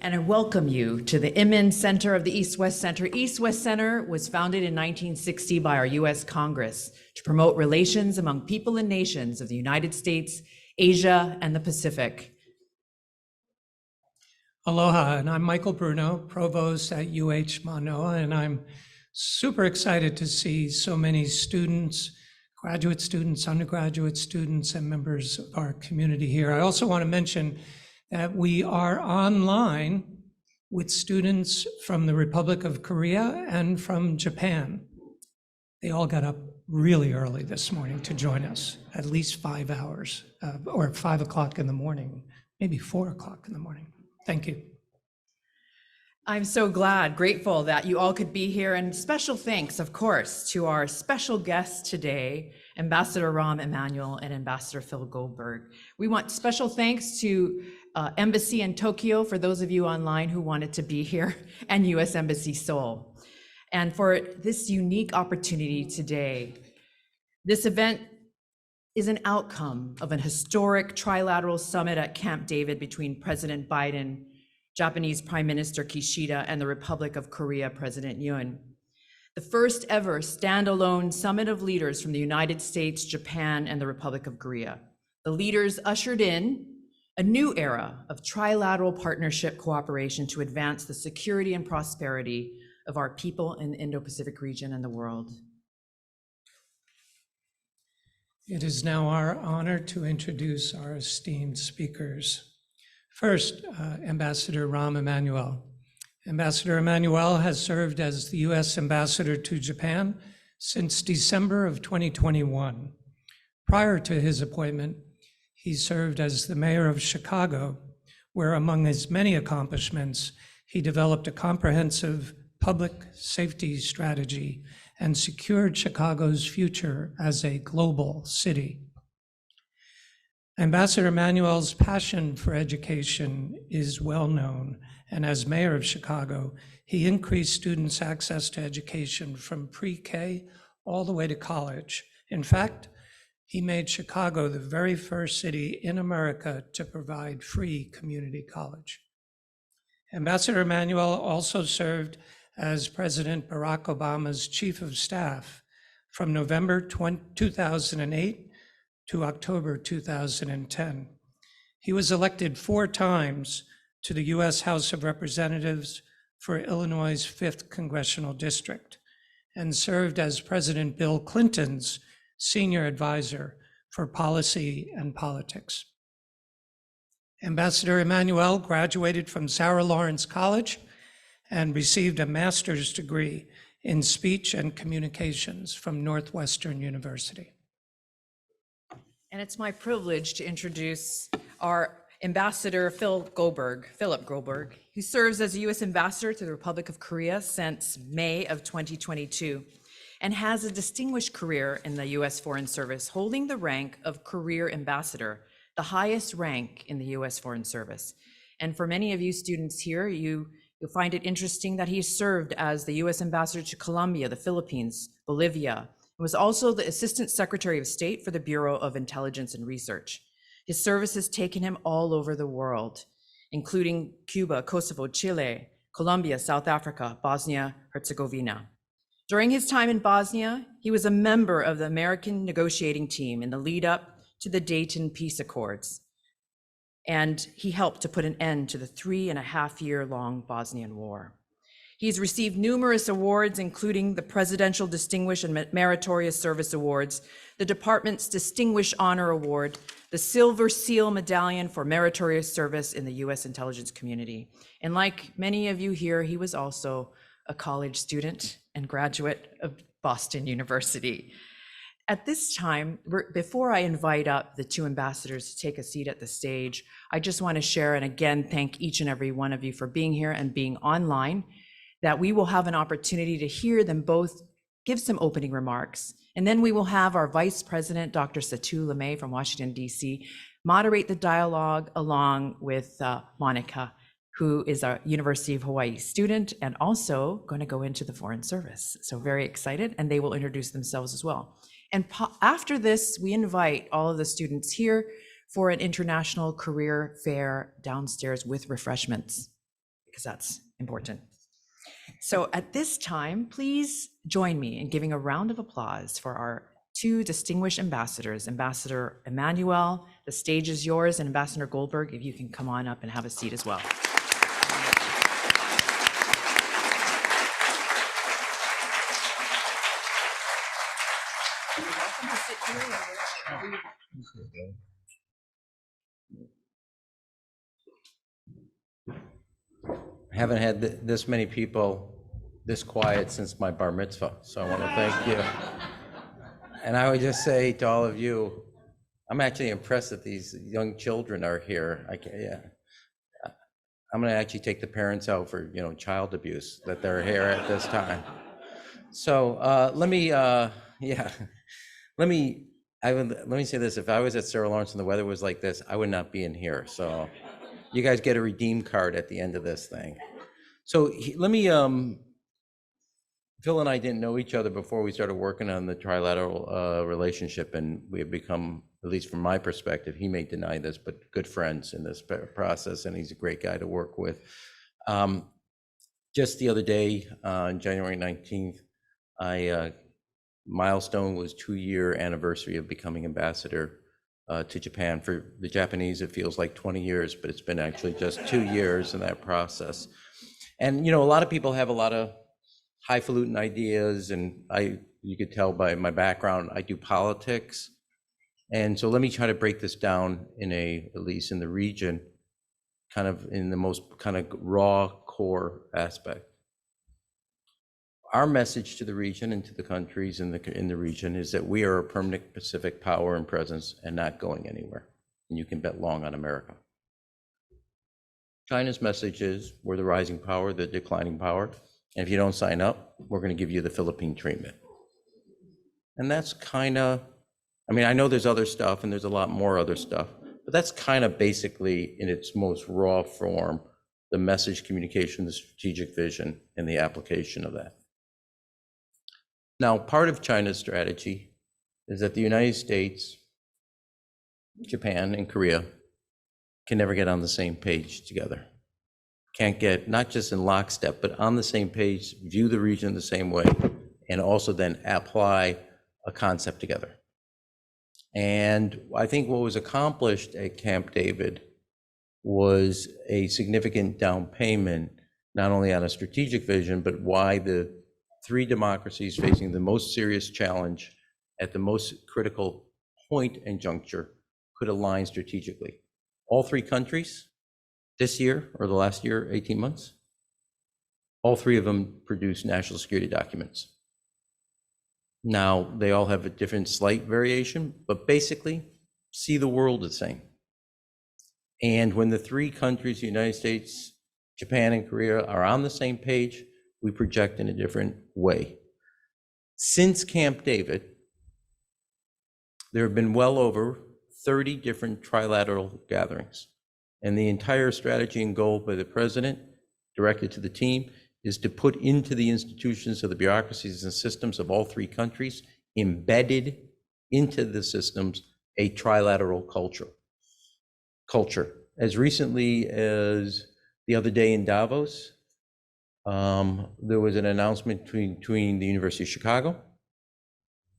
And I welcome you to the Inman Center of the East-West Center. East-West Center was founded in 1960 by our U.S. Congress to promote relations among people and nations of the United States, Asia, and the Pacific. Aloha, and I'm Michael Bruno, Provost at UH Manoa, and I'm super excited to see so many students, graduate students, undergraduate students, and members of our community here. I also want to mention that we are online with students from the Republic of Korea and from Japan. They all got up really early this morning to join us, at least 5 hours, or 5 o'clock in the morning, maybe 4 o'clock in the morning. Thank you. I'm so grateful that you all could be here, and special thanks, of course, to our special guests today, Ambassador Rahm Emanuel and Ambassador Phil Goldberg. We want special thanks to Embassy in Tokyo, for those of you online who wanted to be here, and U.S. Embassy Seoul. And for this unique opportunity today, this event is an outcome of an historic trilateral summit at Camp David between President Biden, Japanese Prime Minister Kishida, and the Republic of Korea President Yoon. The first ever standalone summit of leaders from the United States, Japan, and the Republic of Korea. The leaders ushered in a new era of trilateral partnership cooperation to advance the security and prosperity of our people in the Indo-Pacific region and the world. It is now our honor to introduce our esteemed speakers. First, Ambassador Rahm Emanuel. Ambassador Emanuel has served as the U.S. Ambassador to Japan since December of 2021. Prior to his appointment, he served as the mayor of Chicago, where among his many accomplishments, he developed a comprehensive public safety strategy and secured Chicago's future as a global city. Ambassador Emanuel's passion for education is well known, and as mayor of Chicago, he increased students' access to education from pre-K all the way to college. In fact, he made Chicago the very first city in America to provide free community college. Ambassador Emanuel also served as President Barack Obama's chief of staff from November 2008 to October 2010. He was elected 4 times to the U.S. House of Representatives for Illinois' 5th Congressional District and served as President Bill Clinton's senior advisor for policy and politics. Ambassador Emanuel graduated from Sarah Lawrence College and received a master's degree in speech and communications from Northwestern University. And it's my privilege to introduce our Ambassador Philip Goldberg, who serves as a U.S. Ambassador to the Republic of Korea since May of 2022, and has a distinguished career in the U.S. Foreign Service, holding the rank of Career Ambassador, the highest rank in the U.S. Foreign Service. And for many of you students here, you'll find it interesting that he served as the U.S. Ambassador to Colombia, the Philippines, Bolivia, and was also the Assistant Secretary of State for the Bureau of Intelligence and Research. His service has taken him all over the world, including Cuba, Kosovo, Chile, Colombia, South Africa, Bosnia, Herzegovina. During his time in Bosnia, he was a member of the American negotiating team in the lead up to the Dayton Peace Accords. And he helped to put an end to the 3.5-year-long Bosnian War. He's received numerous awards, including the Presidential Distinguished and Meritorious Service Awards, the Department's Distinguished Honor Award, the Silver Seal Medallion for Meritorious Service in the U.S. intelligence community. And like many of you here, he was also a college student and graduate of Boston University. At this time, before I invite up the 2 ambassadors to take a seat at the stage, I just want to share and again thank each and every one of you for being here and being online, that we will have an opportunity to hear them both give some opening remarks. And then we will have our Vice President, Dr. Satu LeMay from Washington, D.C., moderate the dialogue along with Monica, who is a University of Hawaii student and also going to go into the Foreign Service. So very excited, and they will introduce themselves as well. And after this, we invite all of the students here for an international career fair downstairs with refreshments, because that's important. So at this time, please join me in giving a round of applause for our two distinguished ambassadors, Ambassador Emanuel, the stage is yours, and Ambassador Goldberg, if you can come on up and have a seat as well. I haven't had this many people this quiet since my bar mitzvah, so I want to thank you. And I would just say to all of you, I'm actually impressed that these young children are here. I'm going to actually take the parents out for, child abuse, that they're here at this time. So let me say this. If I was at Sarah Lawrence and the weather was like this, I would not be in here. So you guys get a redeem card at the end of this thing. So Phil and I didn't know each other before we started working on the trilateral relationship, and we have become, at least from my perspective, he may deny this, but good friends in this process, and he's a great guy to work with. Just the other day, on January 19th, milestone was 2-year anniversary of becoming ambassador to Japan. For the Japanese, it feels like 20 years, but it's been actually just 2 years in that process. And, a lot of people have a lot of highfalutin ideas, and you could tell by my background, I do politics. And so let me try to break this down at least in the region, kind of in the most kind of raw core aspect. Our message to the region and to the countries in the region is that we are a permanent Pacific power and presence and not going anywhere. And you can bet long on America. China's message is we're the rising power, the declining power. And if you don't sign up, we're going to give you the Philippine treatment. And that's kind of, I know there's other stuff and there's a lot more other stuff, but that's kind of basically in its most raw form, the message communication, the strategic vision, and the application of that. Now, part of China's strategy is that the United States, Japan, and Korea can never get on the same page together. Can't get, not just in lockstep, but on the same page, view the region the same way, and also then apply a concept together. And I think what was accomplished at Camp David was a significant down payment, not only on a strategic vision, but why the 3 democracies facing the most serious challenge at the most critical point and juncture could align strategically. All 3 countries this year, or the last year, 18 months, all 3 of them produced national security documents. Now, they all have a different slight variation, but basically see the world the same. And when the 3 countries, the United States, Japan, and Korea, are on the same page, we project in a different way. Since Camp David, there have been well over 30 different trilateral gatherings. And the entire strategy and goal by the president, directed to the team, is to put into the institutions of the bureaucracies and systems of all 3 countries, embedded into the systems, a trilateral culture. As recently as the other day in Davos, there was an announcement between the University of Chicago,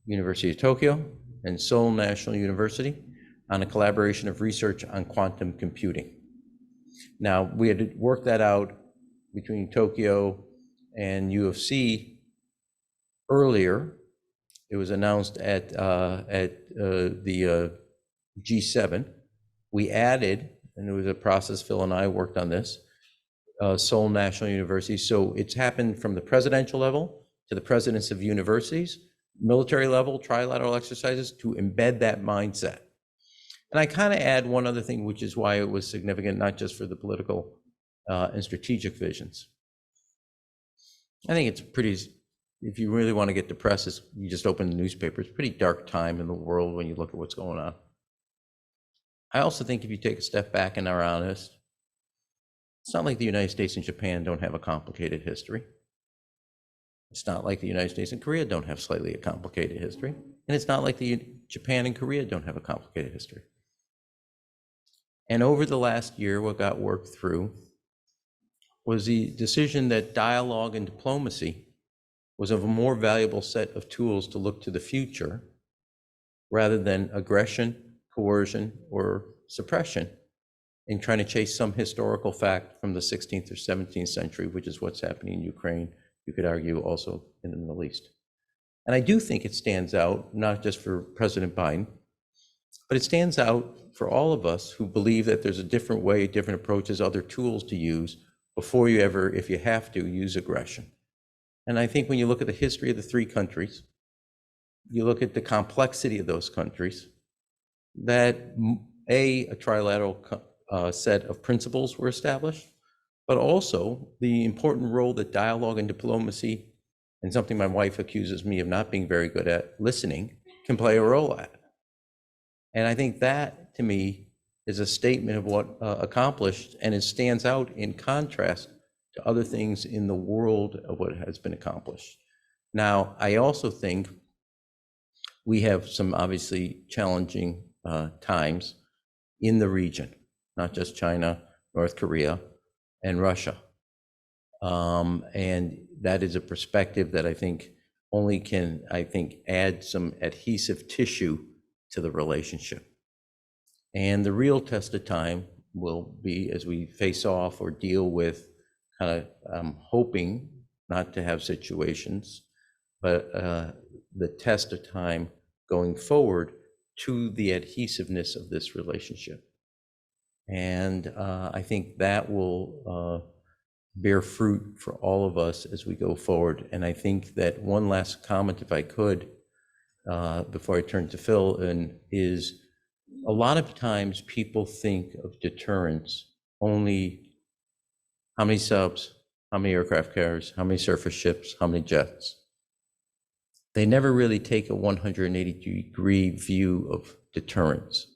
University of Tokyo, and Seoul National University on a collaboration of research on quantum computing. Now, we had to work that out between Tokyo and U of C earlier. It was announced at the G7. We added, and it was a process, Phil and I worked on this, Seoul National University. So it's happened from the presidential level to the presidents of universities, military level, trilateral exercises to embed that mindset. And I kind of add one other thing, which is why it was significant, not just for the political and strategic visions. I think it's pretty, if you really want to get depressed, you just open the newspaper. It's a pretty dark time in the world when you look at what's going on. I also think if you take a step back and are honest, it's not like the United States and Japan don't have a complicated history. It's not like the United States and Korea don't have slightly a complicated history. And it's not like Japan and Korea don't have a complicated history. And over the last year, what got worked through was the decision that dialogue and diplomacy was of a more valuable set of tools to look to the future rather than aggression, coercion, or suppression in trying to chase some historical fact from the 16th or 17th century, which is what's happening in Ukraine, you could argue also in the Middle East. And I do think it stands out, not just for President Biden, but it stands out for all of us who believe that there's a different way, different approaches, other tools to use before you ever, if you have to, use aggression. And I think when you look at the history of the three countries, you look at the complexity of those countries, that a trilateral set of principles were established, but also the important role that dialogue and diplomacy, and something my wife accuses me of not being very good at, listening, can play a role at. And I think that, to me, is a statement of what accomplished, and it stands out in contrast to other things in the world of what has been accomplished. Now, I also think we have some obviously challenging times in the region, not just China, North Korea, and Russia. And that is a perspective that I think only can, add some adhesive tissue to the relationship. And the real test of time will be as we face off or deal with hoping not to have situations, but the test of time going forward to the adhesiveness of this relationship. And I think that will bear fruit for all of us as we go forward. And I think that one last comment, if I could, before I turn to Phil, is a lot of times people think of deterrence only how many subs, how many aircraft carriers, how many surface ships, how many jets. They never really take a 180-degree view of deterrence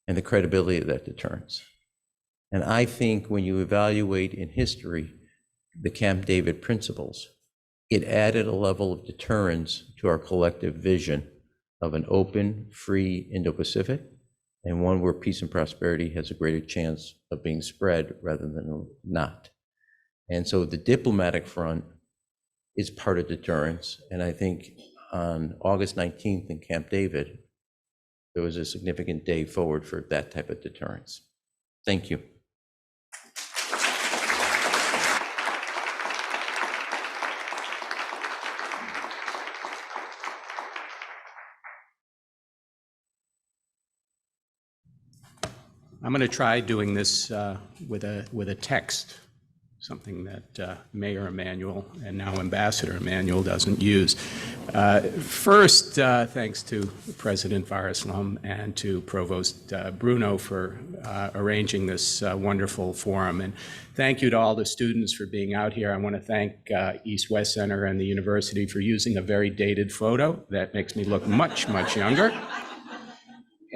and the credibility of that deterrence. And I think when you evaluate in history the Camp David principles, it added a level of deterrence to our collective vision of an open, free Indo-Pacific, and one where peace and prosperity has a greater chance of being spread rather than not. And so the diplomatic front is part of deterrence. And I think on August 19th in Camp David, there was a significant day forward for that type of deterrence. Thank you. I'm going to try doing this with a text, something that Mayor Emanuel and now Ambassador Emanuel doesn't use. First, thanks to President Varaslam and to Provost Bruno for arranging this wonderful forum. And thank you to all the students for being out here. I want to thank East West Center and the university for using a very dated photo that makes me look much, much younger.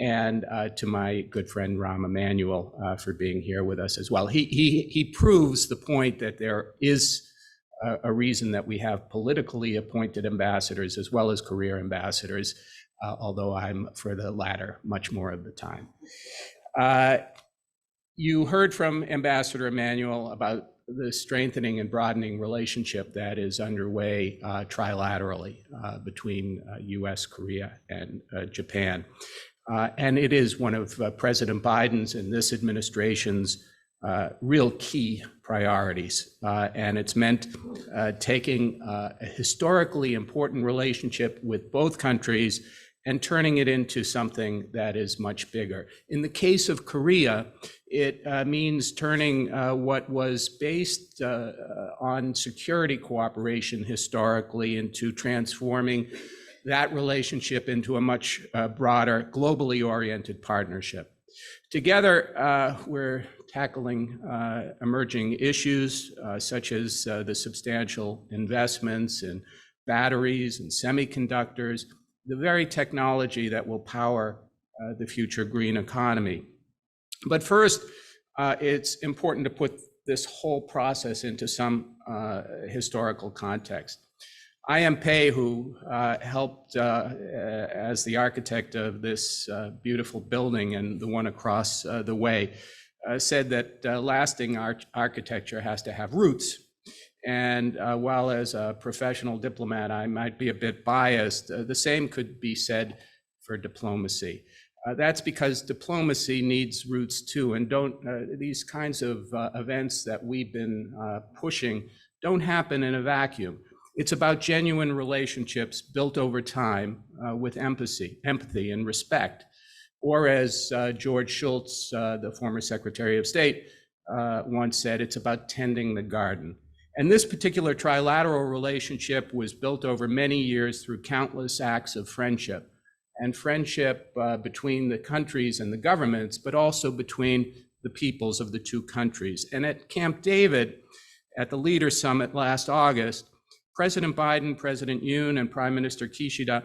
And to my good friend Rahm Emanuel for being here with us as well. He proves the point that there is a reason that we have politically appointed ambassadors as well as career ambassadors, although I'm for the latter much more of the time. You heard from Ambassador Emanuel about the strengthening and broadening relationship that is underway trilaterally between US, Korea, and Japan. And it is one of President Biden's and this administration's real key priorities. And it's meant taking a historically important relationship with both countries and turning it into something that is much bigger. In the case of Korea, it means turning what was based on security cooperation historically into transforming that relationship into a much broader, globally oriented partnership. Together, we're tackling emerging issues such as the substantial investments in batteries and semiconductors, the very technology that will power the future green economy. But first, it's important to put this whole process into some historical context. I.M. Pei, who helped as the architect of this beautiful building and the one across the way, said that lasting architecture has to have roots. And while as a professional diplomat, I might be a bit biased, the same could be said for diplomacy. That's because diplomacy needs roots too, and these kinds of events that we've been pushing don't happen in a vacuum. It's about genuine relationships built over time with empathy and respect. Or as George Shultz, the former Secretary of State, once said, it's about tending the garden. And this particular trilateral relationship was built over many years through countless acts of friendship. And friendship between the countries and the governments, but also between the peoples of the two countries. And at Camp David, at the Leaders Summit last August, President Biden, President Yoon, and Prime Minister Kishida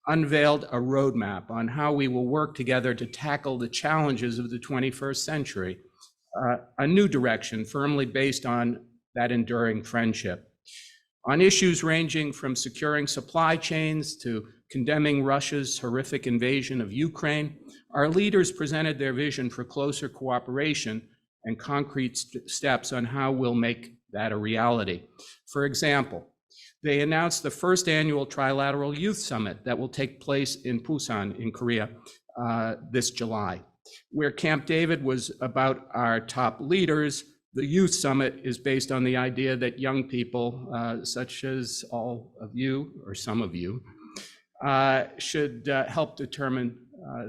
unveiled a roadmap on how we will work together to tackle the challenges of the 21st century, a new direction firmly based on that enduring friendship. On issues ranging from securing supply chains to condemning Russia's horrific invasion of Ukraine, our leaders presented their vision for closer cooperation and concrete steps on how we'll make that a reality. For example, they announced the first annual Trilateral Youth Summit that will take place in Busan in Korea this July. Where Camp David was about our top leaders, the Youth Summit is based on the idea that young people, such as all of you or some of you, should help determine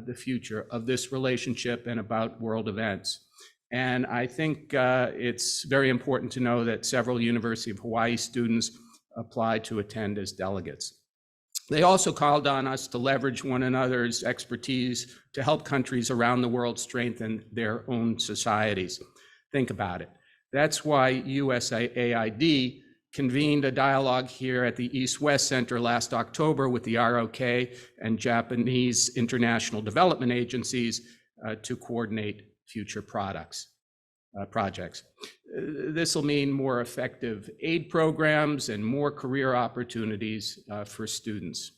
the future of this relationship and about world events. And I think it's very important to know that several University of Hawaii students applied to attend as delegates. They also called on us to leverage one another's expertise to help countries around the world strengthen their own societies. Think about it. That's why USAID convened a dialogue here at the East-West Center last October with the ROK and Japanese international development agencies to coordinate future projects. This will mean more effective aid programs and more career opportunities for students.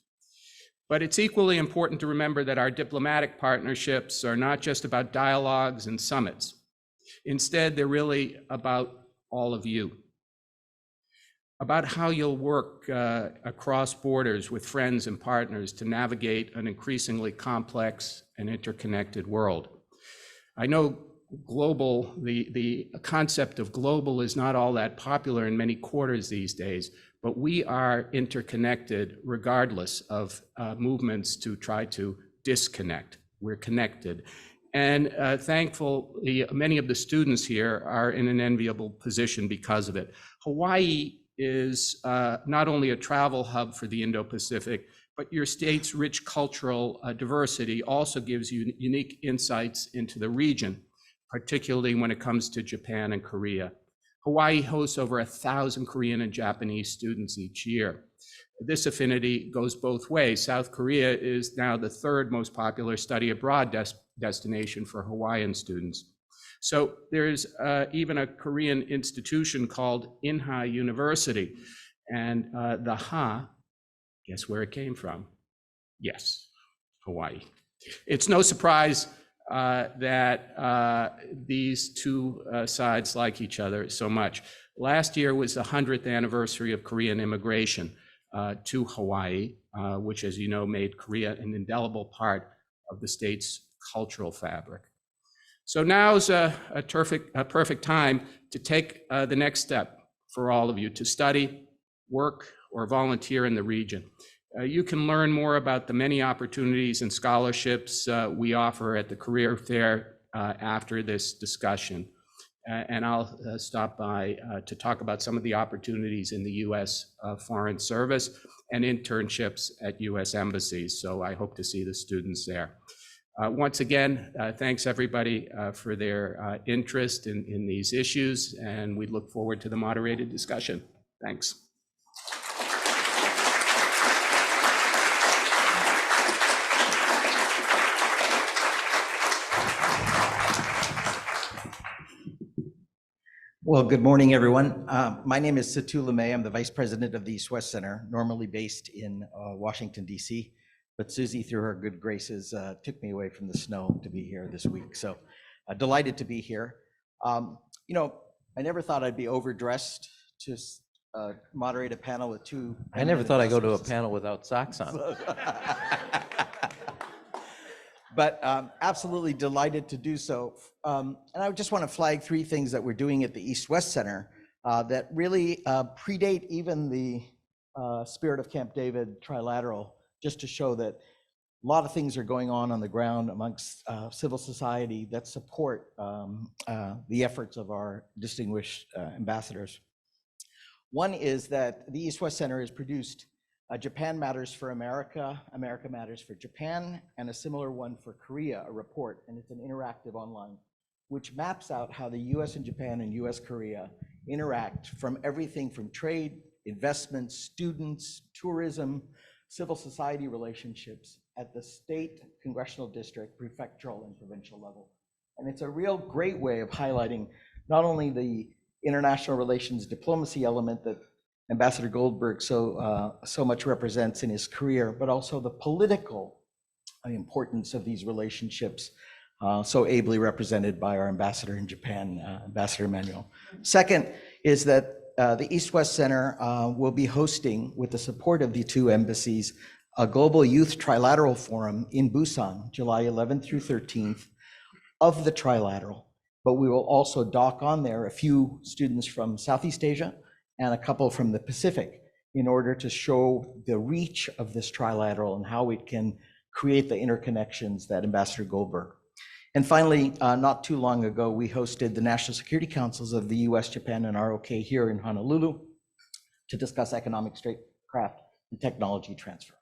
But it's equally important to remember that our diplomatic partnerships are not just about dialogues and summits. Instead, they're really about all of you, about how you'll work across borders with friends and partners to navigate an increasingly complex and interconnected world. I know global, the concept of global is not all that popular in many quarters these days, but we are interconnected regardless of movements to try to disconnect. We're connected. And thankfully, many of the students here are in an enviable position because of it. Hawaii is not only a travel hub for the Indo-Pacific, but your state's rich cultural diversity also gives you unique insights into the region, particularly when it comes to Japan and Korea. Hawaii hosts over 1,000 Korean and Japanese students each year. This affinity goes both ways. South Korea is now the third most popular study abroad destination for Hawaiian students. So there's even a Korean institution called Inha University. And the Ha, guess where it came from? Yes, Hawaii. It's no surprise that these two sides like each other so much. Last year was the 100th anniversary of Korean immigration to Hawaii, which, as you know, made Korea an indelible part of the state's cultural fabric. So now's a perfect time to take the next step for all of you to study, work, or volunteer in the region. You can learn more about the many opportunities and scholarships we offer at the career fair after this discussion. And I'll stop by to talk about some of the opportunities in the U.S. Foreign Service and internships at U.S. embassies. So I hope to see the students there. Once again, thanks everybody for their interest in these issues, and we look forward to the moderated discussion. Thanks. Well, good morning, everyone. My name is Satu LeMay. I'm the Vice President of the East-West Center, normally based in Washington, D.C. But Susie, through her good graces, took me away from the snow to be here this week. So delighted to be here. I never thought I'd be overdressed to moderate a panel with two. I never thought I'd go to a panel without socks on. But absolutely delighted to do so. And I just want to flag three things that we're doing at the East-West Center that really predate even the Spirit of Camp David Trilateral, just to show that a lot of things are going on the ground amongst civil society that support the efforts of our distinguished ambassadors. One is that the East-West Center has produced Japan Matters for America, America Matters for Japan, and a similar one for Korea, a report, and it's an interactive online, which maps out how the US and Japan and US Korea interact from everything from trade, investments, students, tourism, civil society relationships at the state, congressional district, prefectural, and provincial level. And it's a real great way of highlighting not only the international relations diplomacy element that Ambassador Goldberg so much represents in his career, but also the political importance of these relationships, so ably represented by our ambassador in Japan, Ambassador Emanuel. Second is that the East-West Center will be hosting, with the support of the two embassies, a Global Youth Trilateral Forum in Busan, July 11th through 13th, of the Trilateral. But we will also dock on there a few students from Southeast Asia and a couple from the Pacific in order to show the reach of this trilateral and how it can create the interconnections that Ambassador Goldberg. And finally, not too long ago, we hosted the National Security Councils of the US, Japan, and ROK here in Honolulu to discuss economic statecraft and technology transfer.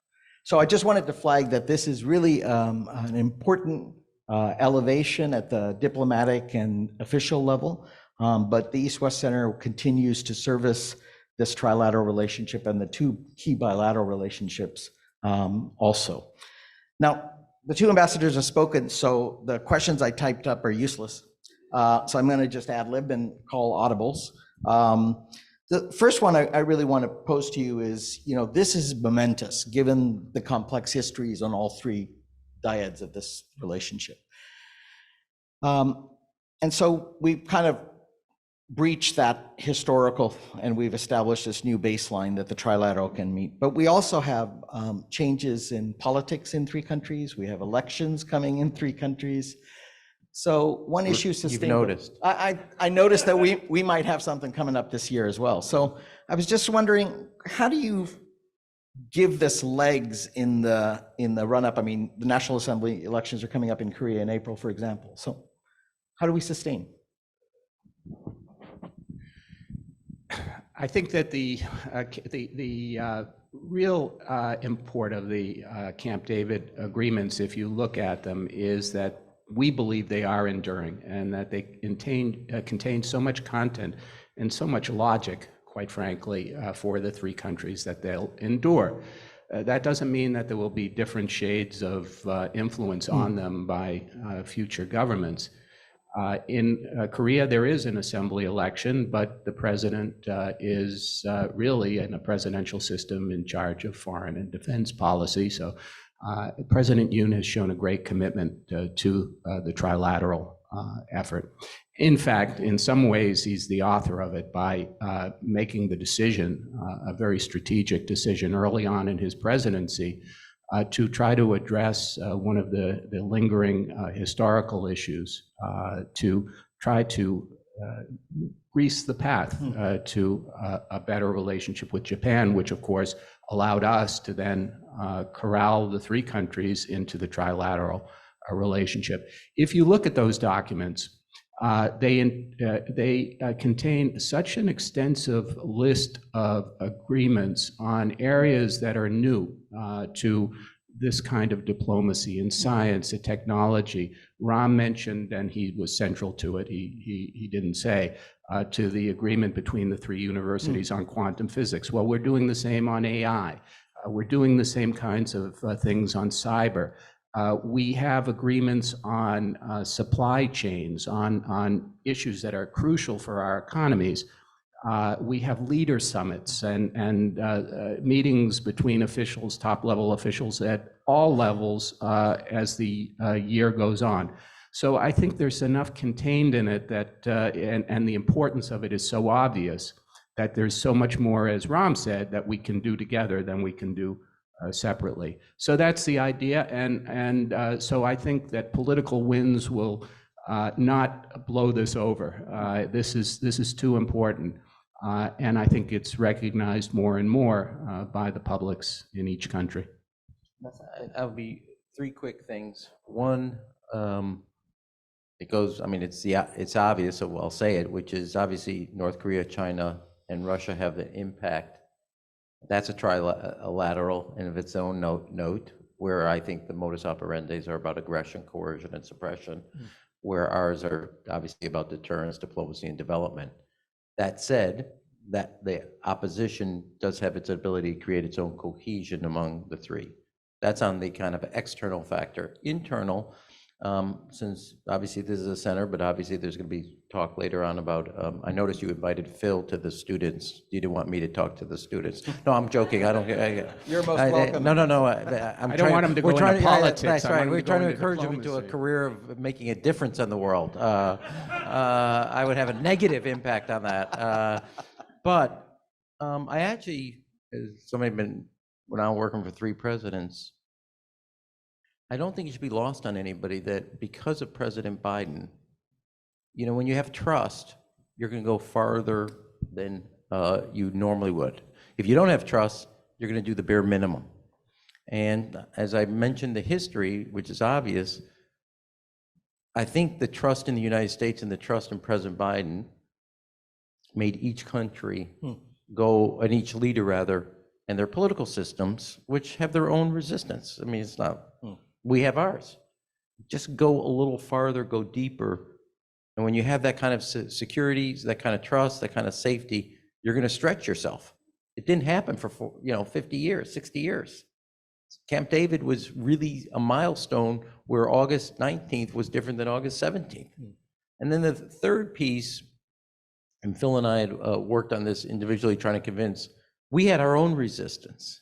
So I just wanted to flag that this is really an important elevation at the diplomatic and official level. But the East-West Center continues to service this trilateral relationship and the two key bilateral relationships also. Now, the two ambassadors have spoken, so the questions I typed up are useless. So I'm going to just ad lib and call audibles. The first one I really want to pose to you is, this is momentous given the complex histories on all three dyads of this relationship. And so we've kind of breached that historical, and we've established this new baseline that the trilateral can meet. But we also have changes in politics in three countries. We have elections coming in three countries. So one issue is You've noticed. I noticed that we might have something coming up this year as well. So I was just wondering, how do you give this legs in the run-up? I mean, the National Assembly elections are coming up in Korea in April, for example. So how do we sustain? I think that the real import of the Camp David agreements, if you look at them, is that we believe they are enduring and that they contain so much content and so much logic, quite frankly, for the three countries that they'll endure. That doesn't mean that there will be different shades of influence on them by future governments. In Korea, there is an assembly election, but the president is really in a presidential system in charge of foreign and defense policy. So President Yoon has shown a great commitment to the trilateral effort. In fact, in some ways, he's the author of it by making the decision, a very strategic decision early on in his presidency, to try to address one of the lingering historical issues, to try to grease the path to a better relationship with Japan, which of course allowed us to then corral the three countries into the trilateral relationship. If you look at those documents, they contain such an extensive list of agreements on areas that are new to this kind of diplomacy in science and technology. Rahm mentioned, and he was central to it, he didn't say, to the agreement between the three universities on quantum physics. Well, we're doing the same on AI. We're doing the same kinds of things on cyber. We have agreements on supply chains, on issues that are crucial for our economies. We have leader summits and meetings between officials, top-level officials at all levels as the year goes on. So I think there's enough contained in it that, and the importance of it is so obvious that there's so much more, as Rahm said, that we can do together than we can do separately. So that's the idea, and so I think that political wins will not blow this over. This is too important, and I think it's recognized more and more by the publics in each country. I'll be three quick things. One, it goes, I mean, it's obvious, so I'll say it, which is obviously North Korea, China, and Russia have the impact. That's a trilateral and of its own note, where I think the modus operandis are about aggression, coercion, and suppression, where ours are obviously about deterrence, diplomacy, and development. That said, that the opposition does have its ability to create its own cohesion among the three. That's on the kind of external factor. Internal, since obviously this is a center, but obviously there's going to be talk later on about, I noticed you invited Phil to the students. You didn't want me to talk to the students. No, I'm joking. I don't. You're most welcome. No. I don't want him to go into politics. That's I right. want him We're to go trying to into encourage him into a diplomacy. career of making a difference in the world. I would have a negative impact on that. But I actually, as somebody when I'm working for 3 presidents, I don't think it should be lost on anybody that because of President Biden, you know, when you have trust, you're going to go farther than you normally would. If you don't have trust, you're going to do the bare minimum. And as I mentioned the history, which is obvious, I think the trust in the United States and the trust in President Biden made each country go, and each leader rather, and their political systems, which have their own resistance. I mean, it's not, we have ours. Just go a little farther, go deeper. And when you have that kind of security, that kind of trust, that kind of safety, you're going to stretch yourself. It didn't happen for 50 years, 60 years. Camp David was really a milestone where August 19th was different than August 17th. And then the third piece, and Phil and I had worked on this individually trying to convince, we had our own resistance.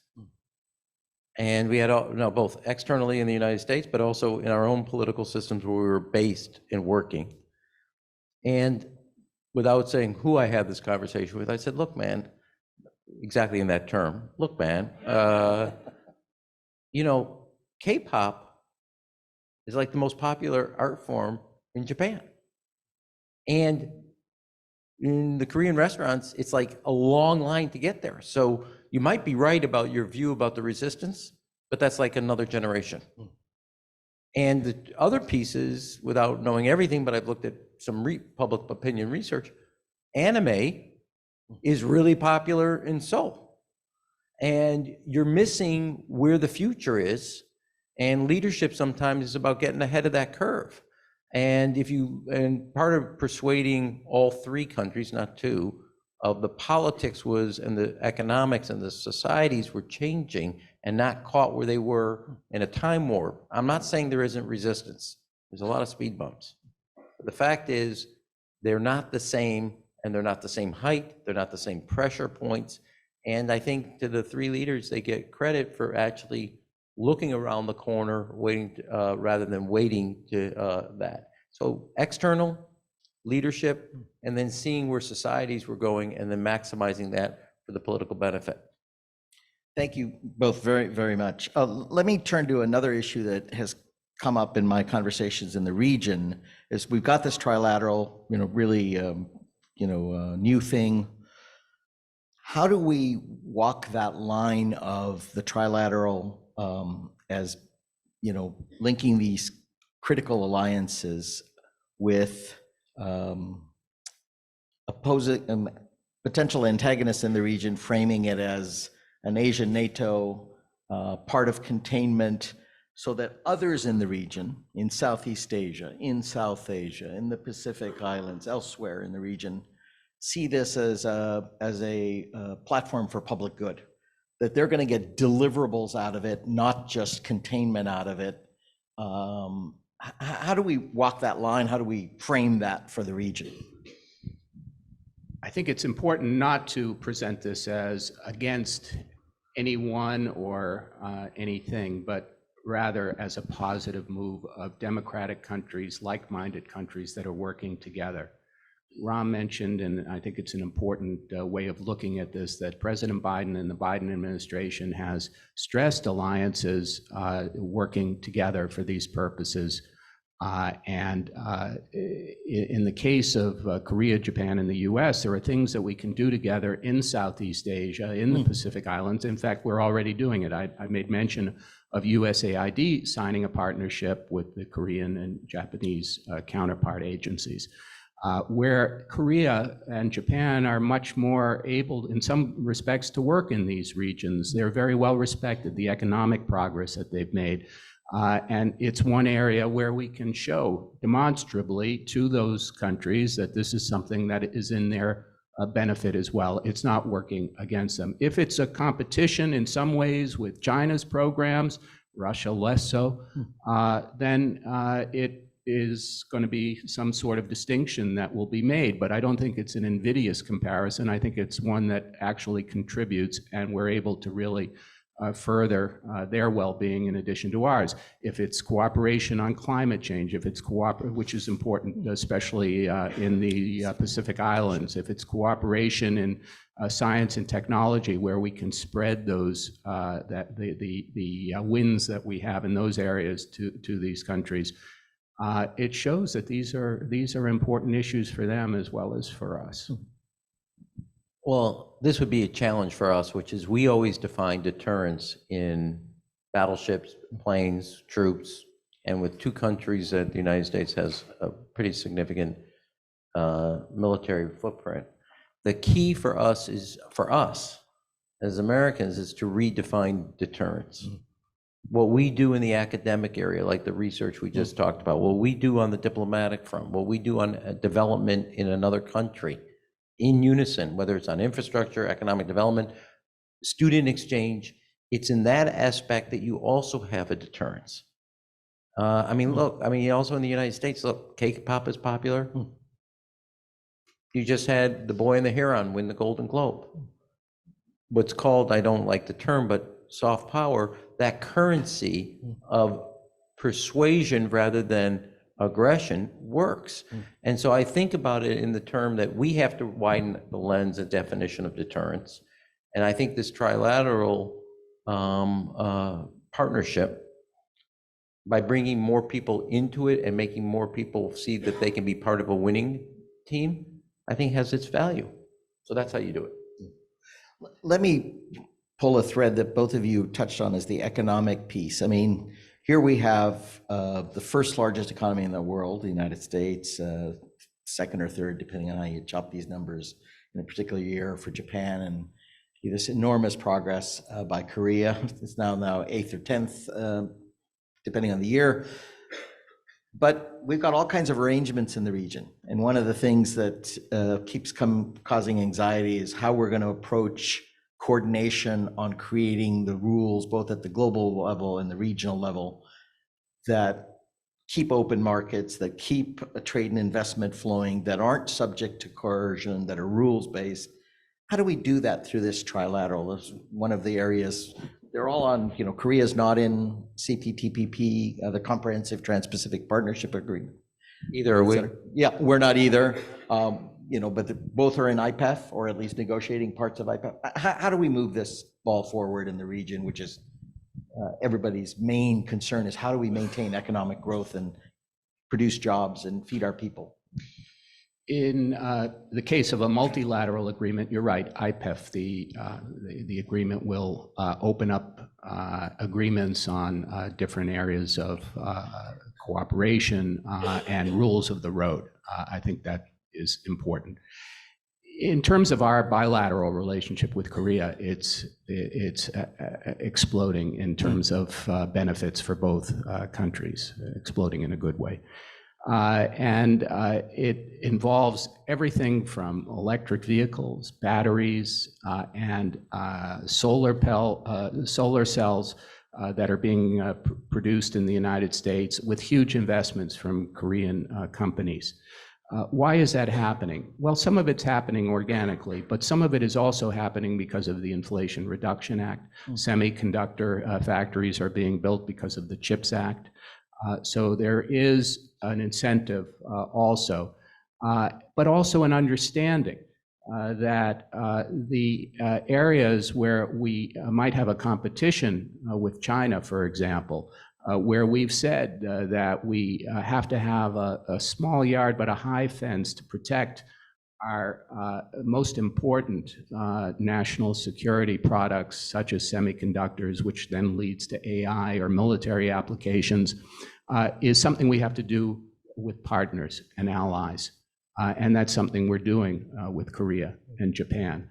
And we had both externally in the United States, but also in our own political systems where we were based and working. And without saying who I had this conversation with, I said, look, man, exactly in that term, look, man, you know, K-pop is like the most popular art form in Japan. And in the Korean restaurants, it's like a long line to get there. So you might be right about your view about the resistance, but that's like another generation. And the other pieces, without knowing everything, but I've looked at some public opinion research, anime is really popular in Seoul. And you're missing where the future is. And leadership sometimes is about getting ahead of that curve. And part of persuading all 3 countries, not 2, of the politics was, and the economics and the societies were changing and not caught where they were in a time warp. I'm not saying there isn't resistance. There's a lot of speed bumps. But the fact is, they're not the same, and they're not the same height, they're not the same pressure points. And I think to the 3 leaders, they get credit for actually looking around the corner, waiting to, rather than waiting to that. So external leadership, and then seeing where societies were going, and then maximizing that for the political benefit. Thank you both very, very much. Let me turn to another issue that has come up in my conversations in the region. Is we've got this trilateral, really, new thing. How do we walk that line of the trilateral as, linking these critical alliances with opposing potential antagonists in the region, framing it as an Asian NATO, part of containment, so that others in the region, in Southeast Asia, in South Asia, in the Pacific Islands, elsewhere in the region, see this as a platform for public good, that they're going to get deliverables out of it, not just containment out of it, How do we walk that line? How do we frame that for the region? I think it's important not to present this as against anyone or anything, but rather as a positive move of democratic countries, like-minded countries that are working together. Ram mentioned, and I think it's an important way of looking at this, that President Biden and the Biden administration has stressed alliances working together for these purposes. In the case of Korea, Japan, and the US, there are things that we can do together in Southeast Asia, in the Pacific Islands. In fact, we're already doing it. I made mention of USAID signing a partnership with the Korean and Japanese counterpart agencies. Where Korea and Japan are much more able, in some respects, to work in these regions. They're very well respected, the economic progress that they've made. And it's one area where we can show demonstrably to those countries that this is something that is in their benefit as well. It's not working against them. If it's a competition in some ways with China's programs, Russia less so, then it is going to be some sort of distinction that will be made, but I don't think it's an invidious comparison. I think it's one that actually contributes, and we're able to really further their well-being in addition to ours. If it's cooperation on climate change, if it's which is important, especially in the Pacific Islands, if it's cooperation in science and technology, where we can spread those the wins that we have in those areas to these countries. It shows that these are important issues for them as well as for us. Well, this would be a challenge for us, which is we always define deterrence in battleships, planes, troops, and with two countries that the United States has a pretty significant military footprint. The key for us as Americans is to redefine deterrence. What we do in the academic area, like the research we just talked about, what we do on the diplomatic front, what we do on development in another country, in unison, whether it's on infrastructure, economic development, student exchange, it's in that aspect that you also have a deterrence. Also in the United States, look, K-pop is popular. You just had the boy and the heron win the Golden Globe. What's called, I don't like the term, but soft power, that currency of persuasion rather than aggression works. And so I think about it in the term that we have to widen the lens and definition of deterrence. And I think this trilateral partnership, by bringing more people into it and making more people see that they can be part of a winning team, I think has its value. So that's how you do it. Let me pull a thread that both of you touched on, is the economic piece. I mean, here we have the first largest economy in the world, the United States, second or third, depending on how you chop these numbers in a particular year for Japan, and this enormous progress by Korea. It's now 8th or 10th, depending on the year. But we've got all kinds of arrangements in the region. And one of the things that keeps causing anxiety is how we're going to approach coordination on creating the rules, both at the global level and the regional level, that keep open markets, that keep a trade and investment flowing, that aren't subject to coercion, that are rules-based. How do we do that through this trilateral? That's one of the areas. They're all on, Korea's not in CPTPP, the Comprehensive Trans-Pacific Partnership Agreement. Either are we. Yeah, we're not either. But both are in IPEF, or at least negotiating parts of IPEF. How do we move this ball forward in the region, which is everybody's main concern, is how do we maintain economic growth and produce jobs and feed our people? In the case of a multilateral agreement, you're right, IPEF, the agreement will open up agreements on different areas of cooperation and rules of the road. I think that is important. In terms of our bilateral relationship with Korea, it's exploding in terms of benefits for both countries, exploding in a good way. It involves everything from electric vehicles, batteries, and solar cells that are being produced in the United States with huge investments from Korean companies. Why is that happening? Well, some of it's happening organically, but some of it is also happening because of the Inflation Reduction Act. Semiconductor factories are being built because of the CHIPS Act. So there is an incentive also, but also an understanding that the areas where we might have a competition with China, for example, where we've said that we have to have a small yard but a high fence to protect our most important national security products, such as semiconductors, which then leads to AI or military applications, is something we have to do with partners and allies. And that's something we're doing with Korea and Japan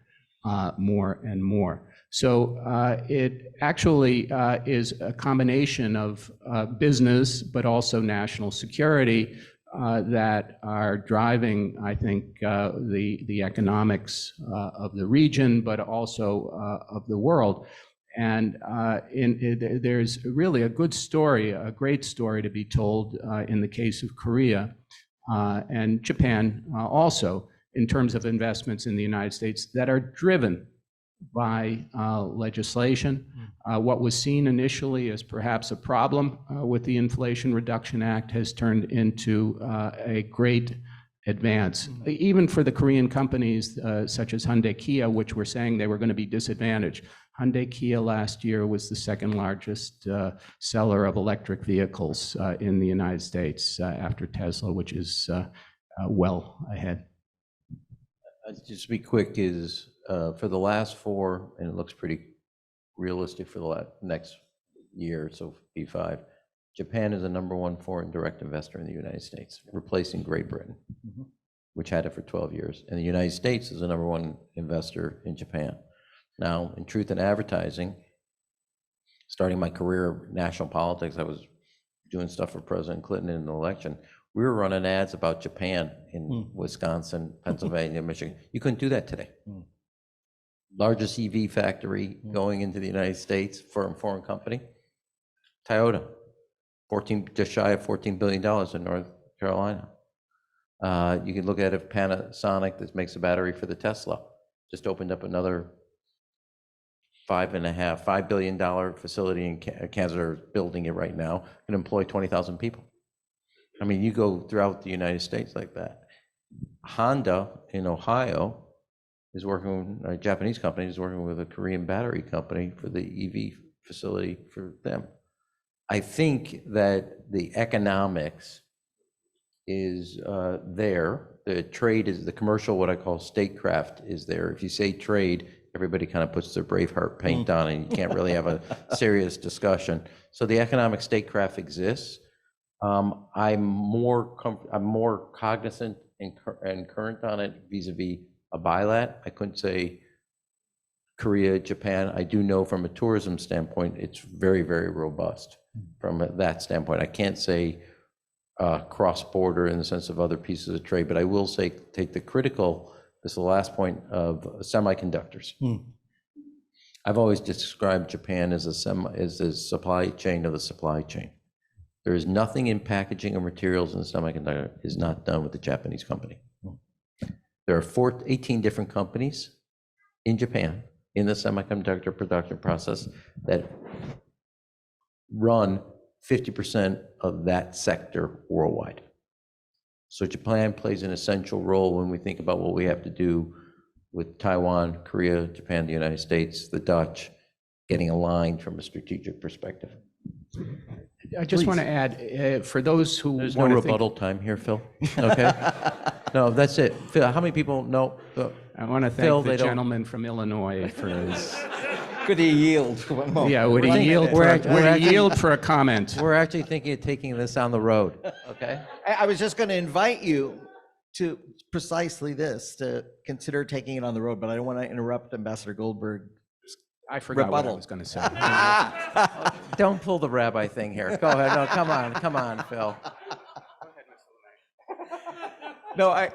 more and more. So it actually is a combination of business, but also national security that are driving, I think, the economics of the region, but also of the world. And there's really a good story, a great story to be told in the case of Korea and Japan also, in terms of investments in the United States that are driven by legislation. What was seen initially as perhaps a problem with the Inflation Reduction Act has turned into a great advance, even for the Korean companies such as Hyundai Kia, which were saying they were going to be disadvantaged. Hyundai Kia last year was the second largest seller of electric vehicles in the United States after Tesla, which is well ahead. Just to be quick, is for the last 4, and it looks pretty realistic for the next year, so P5, Japan is the #1 foreign direct investor in the United States, replacing Great Britain, which had it for 12 years. And the United States is the #1 investor in Japan. Now, in truth in advertising, starting my career in national politics, I was doing stuff for President Clinton in the election. We were running ads about Japan in Wisconsin, Pennsylvania, Michigan. You couldn't do that today. Largest EV factory going into the United States for a foreign company, Toyota, just shy of $14 billion in North Carolina. You can look at it, Panasonic, that makes a battery for the Tesla, just opened up another $5 billion facility in Kansas, are building it right now, can employ 20,000 people. I mean, you go throughout the United States like that. Honda in Ohio is working, a Japanese company is working with a Korean battery company for the EV facility for them. I think that the economics is there. The trade is, the commercial, what I call statecraft, is there. If you say trade, everybody kind of puts their Braveheart paint on, and you can't really have a serious discussion. So the economic statecraft exists. I'm more cognizant and current on it vis-a-vis a bilat. I couldn't say Korea, Japan. I do know from a tourism standpoint, it's very, very robust from that standpoint. I can't say cross-border in the sense of other pieces of trade, but I will say take the critical, this is the last point, of semiconductors. I've always described Japan as a supply chain of the supply chain. There is nothing in packaging or materials in the semiconductor is not done with the Japanese company. There are 18 different companies in Japan in the semiconductor production process that run 50% of that sector worldwide. So Japan plays an essential role when we think about what we have to do with Taiwan, Korea, Japan, the United States, the Dutch, getting aligned from a strategic perspective. I just want to add, for those who There's no want to rebuttal time here, Phil. Okay? No, that's it. Phil, how many people know? I want to thank the gentleman from Illinois for his. Could he yield? Yeah, would he yield for a comment? We're actually thinking of taking this on the road, okay? I was just going to invite you to precisely this, to consider taking it on the road, but I don't want to interrupt Ambassador Goldberg. I forgot what I Rebuttal. was going to say. Don't pull the rabbi thing here. Go ahead. No, come on, Phil. No,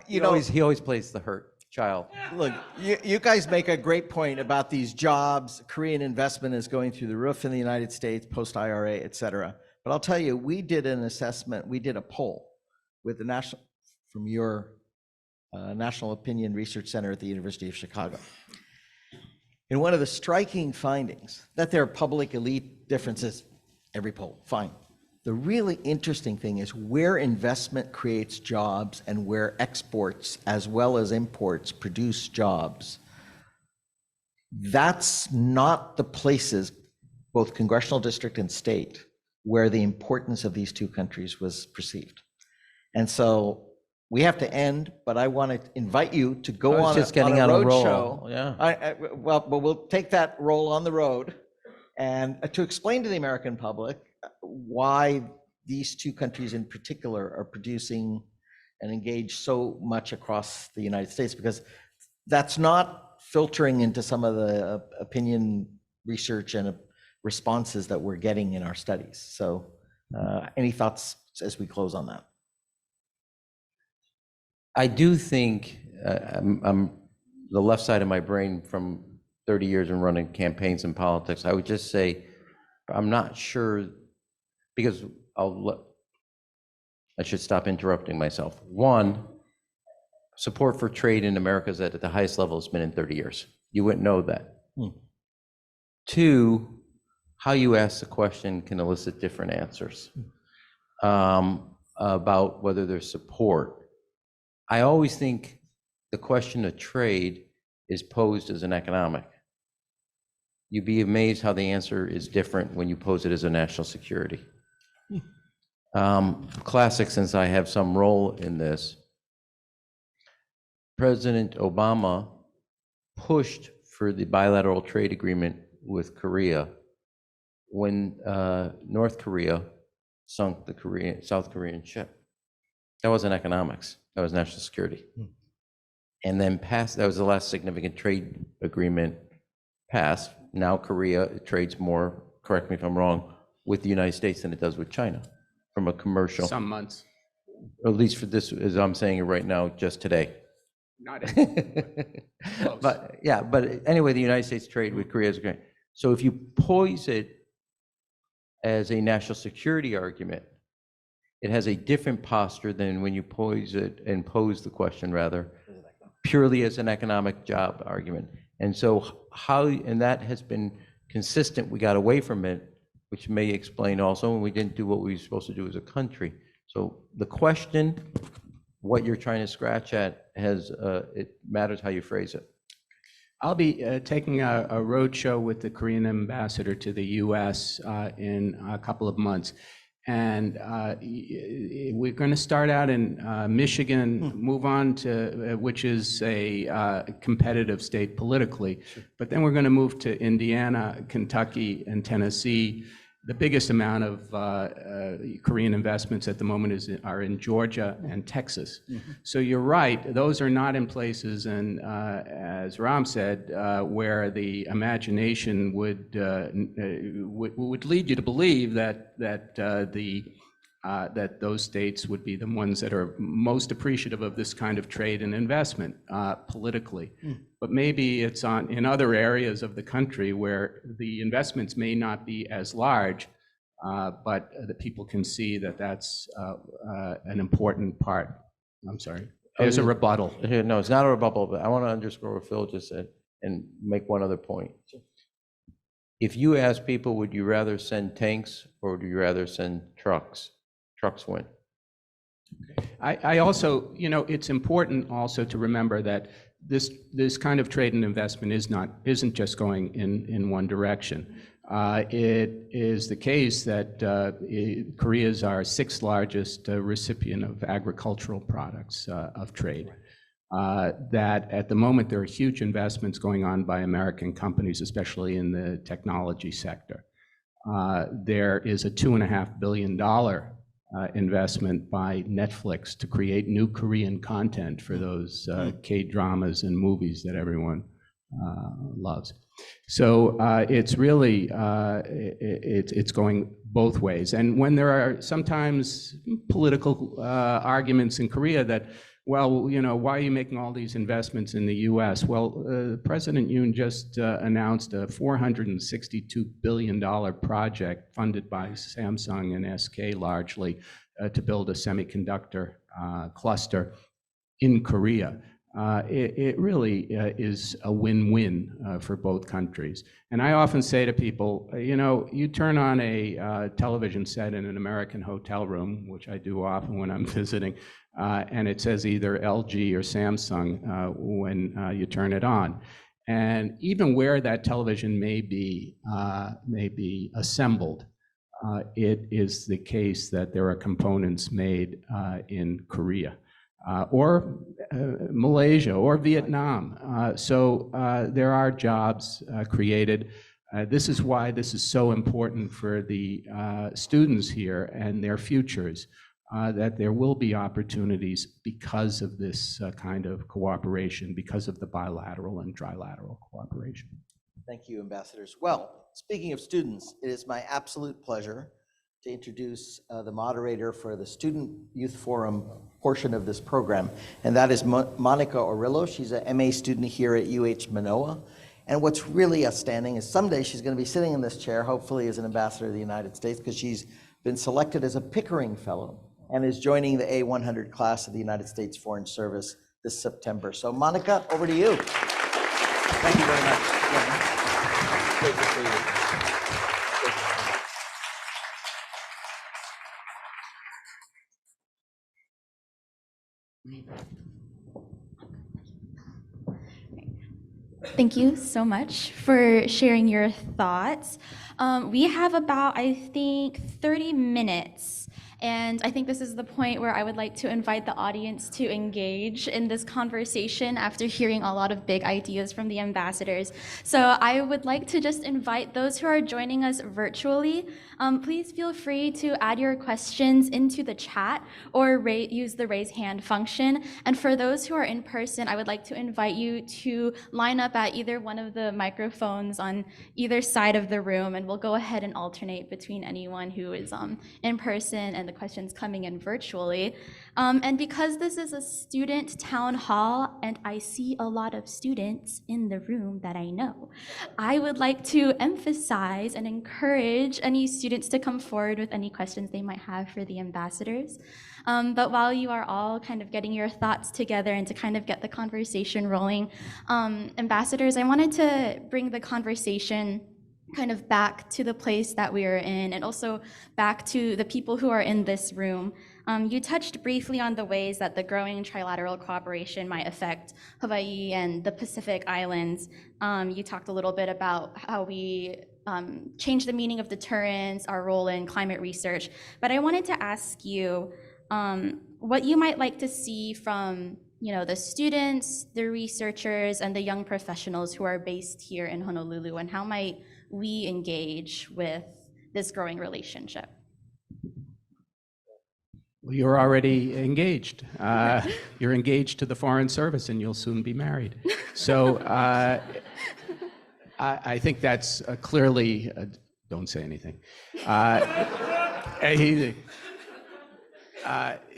He always plays the hurt. child. Look, you guys make a great point about these jobs. Korean investment is going through the roof in the United States, post-IRA, et cetera. But I'll tell you, we did an assessment, we did a poll with the from your National Opinion Research Center at the University of Chicago. And one of the striking findings, that there are public elite differences, every poll, fine. The really interesting thing is where investment creates jobs and where exports as well as imports produce jobs. That's not the places, both congressional district and state, where the importance of these two countries was perceived. And so we have to end, but I want to invite you to go on a road show. Yeah. Well, but we'll take that role on the road and to explain to the American public why these two countries in particular are producing and engaged so much across the United States, because that's not filtering into some of the opinion research and responses that we're getting in our studies. So any thoughts as we close on that? I do think I'm the left side of my brain from 30 years in running campaigns and politics. I would just say I'm not sure, because I should stop interrupting myself. One, support for trade in America is at the highest level it's been in 30 years. You wouldn't know that. Two, how you ask the question can elicit different answers about whether there's support. I always think the question of trade is posed as an economic. You'd be amazed how the answer is different when you pose it as a national security. Classic, since I have some role in this, President Obama pushed for the bilateral trade agreement with Korea when North Korea sunk the South Korean ship. That wasn't economics, that was national security. And then that was the last significant trade agreement passed. Now Korea trades more, correct me if I'm wrong, with the United States than it does with China from a commercial. Some months. At least for this, as I'm saying it right now, just today. Not close. But yeah, but anyway, the United States trade with Korea is great. So if you pose it as a national security argument, it has a different posture than when you pose the question rather, purely as an economic job argument. And so and that has been consistent, we got away from it, which may explain also when we didn't do what we were supposed to do as a country. So the question, what you're trying to scratch at, it matters how you phrase it. I'll be taking a road show with the Korean ambassador to the US in a couple of months. And we're going to start out in Michigan, move on to, which is a competitive state politically, but then we're going to move to Indiana, Kentucky, and Tennessee. The biggest amount of Korean investments at the moment are in Georgia and Texas. So you're right, those are not in places, and as Rahm said, where the imagination would lead you to believe that those states would be the ones that are most appreciative of this kind of trade and investment politically. But maybe it's in other areas of the country where the investments may not be as large, but the people can see that that's an important part. I'm sorry. There's a rebuttal. No, it's not a rebuttal, but I want to underscore what Phil just said and make one other point. If you ask people, would you rather send tanks or would you rather send trucks? Trucks win. I also, it's important also to remember that this kind of trade and investment isn't just going in one direction. It is the case that Korea is our sixth largest recipient of agricultural products of trade. That at the moment there are huge investments going on by American companies, especially in the technology sector. There is a $2.5 billion investment by Netflix to create new Korean content for those K-dramas and movies that everyone loves. So it's really, it's going both ways. And when there are sometimes political arguments in Korea that, well, you know, why are you making all these investments in the US? Well, President Yoon just announced a $462 billion project funded by Samsung and SK largely to build a semiconductor cluster in Korea. It really is a win-win for both countries. And I often say to people, you know, you turn on a television set in an American hotel room, which I do often when I'm visiting, and it says either LG or Samsung when you turn it on. And even where that television may be assembled, it is the case that there are components made in Korea. Or Malaysia or Vietnam. So there are jobs created. This is why this is so important for the students here and their futures, that there will be opportunities because of this kind of cooperation, because of the bilateral and trilateral cooperation. Thank you, ambassadors. Well, speaking of students, it is my absolute pleasure to introduce the moderator for the Student Youth Forum portion of this program, and that is Monica Orillo. She's a MA student here at UH Manoa. And what's really outstanding is someday she's going to be sitting in this chair, hopefully as an ambassador of the United States, because she's been selected as a Pickering Fellow and is joining the A100 class of the United States Foreign Service this September. So Monica, over to you. Thank you very much. Yeah. Great to see you. Thank you so much for sharing your thoughts. We have about, I think, 30 minutes. And I think this is the point where I would like to invite the audience to engage in this conversation after hearing a lot of big ideas from the ambassadors. So I would like to just invite those who are joining us virtually, please feel free to add your questions into the chat or use the raise hand function. And for those who are in person, I would like to invite you to line up at either one of the microphones on either side of the room, and we'll go ahead and alternate between anyone who is in person and the questions coming in virtually. And because this is a student town hall and I see a lot of students in the room that I know, I would like to emphasize and encourage any students to come forward with any questions they might have for the ambassadors. But while you are all kind of getting your thoughts together and to kind of get the conversation rolling, ambassadors, I wanted to bring the conversation kind of back to the place that we are in and also back to the people who are in this room. You touched briefly on the ways that the growing trilateral cooperation might affect Hawaii and the Pacific Islands. You talked a little bit about how we change the meaning of deterrence, our role in climate research. But I wanted to ask you what you might like to see from the students, the researchers, and the young professionals who are based here in Honolulu, and how might we engage with this growing relationship? Well, you're already engaged. You're engaged to the Foreign Service, and you'll soon be married. So I think that's clearly, don't say anything.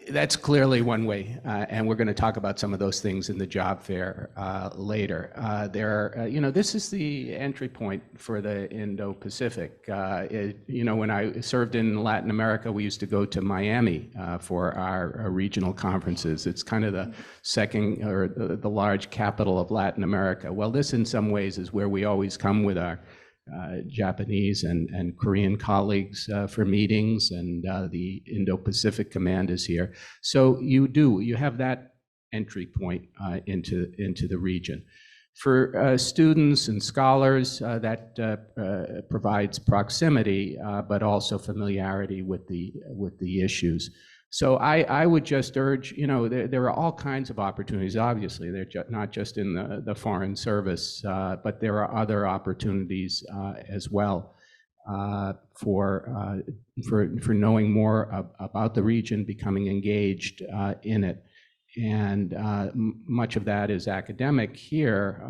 That's clearly one way, and we're going to talk about some of those things in the job fair later. This is the entry point for the Indo-Pacific. When I served in Latin America, we used to go to Miami for our regional conferences. It's kind of the second or the large capital of Latin America. Well, this in some ways is where we always come with our Japanese and Korean colleagues for meetings, and the Indo-Pacific Command is here. So you have that entry point into the region. For students and scholars, that provides proximity, but also familiarity with the issues. So I would just urge, there are all kinds of opportunities. Obviously, they're not just in the Foreign Service, but there are other opportunities as well for knowing more about the region, becoming engaged in it. And much of that is academic here,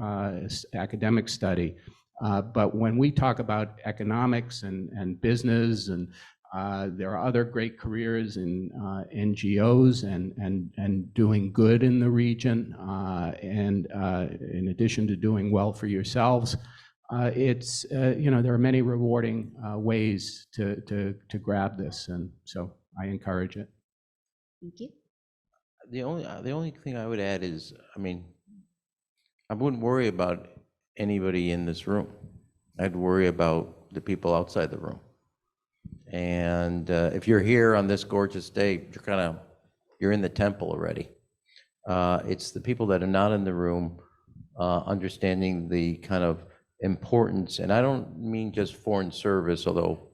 academic study. But when we talk about economics and business and There are other great careers in NGOs and doing good in the region. And in addition to doing well for yourselves, there are many rewarding ways to grab this. And so I encourage it. Thank you. The only thing I would add is, I mean, I wouldn't worry about anybody in this room. I'd worry about the people outside the room. And if you're here on this gorgeous day, you're in the temple already. It's the people that are not in the room, understanding the kind of importance, and I don't mean just foreign service, although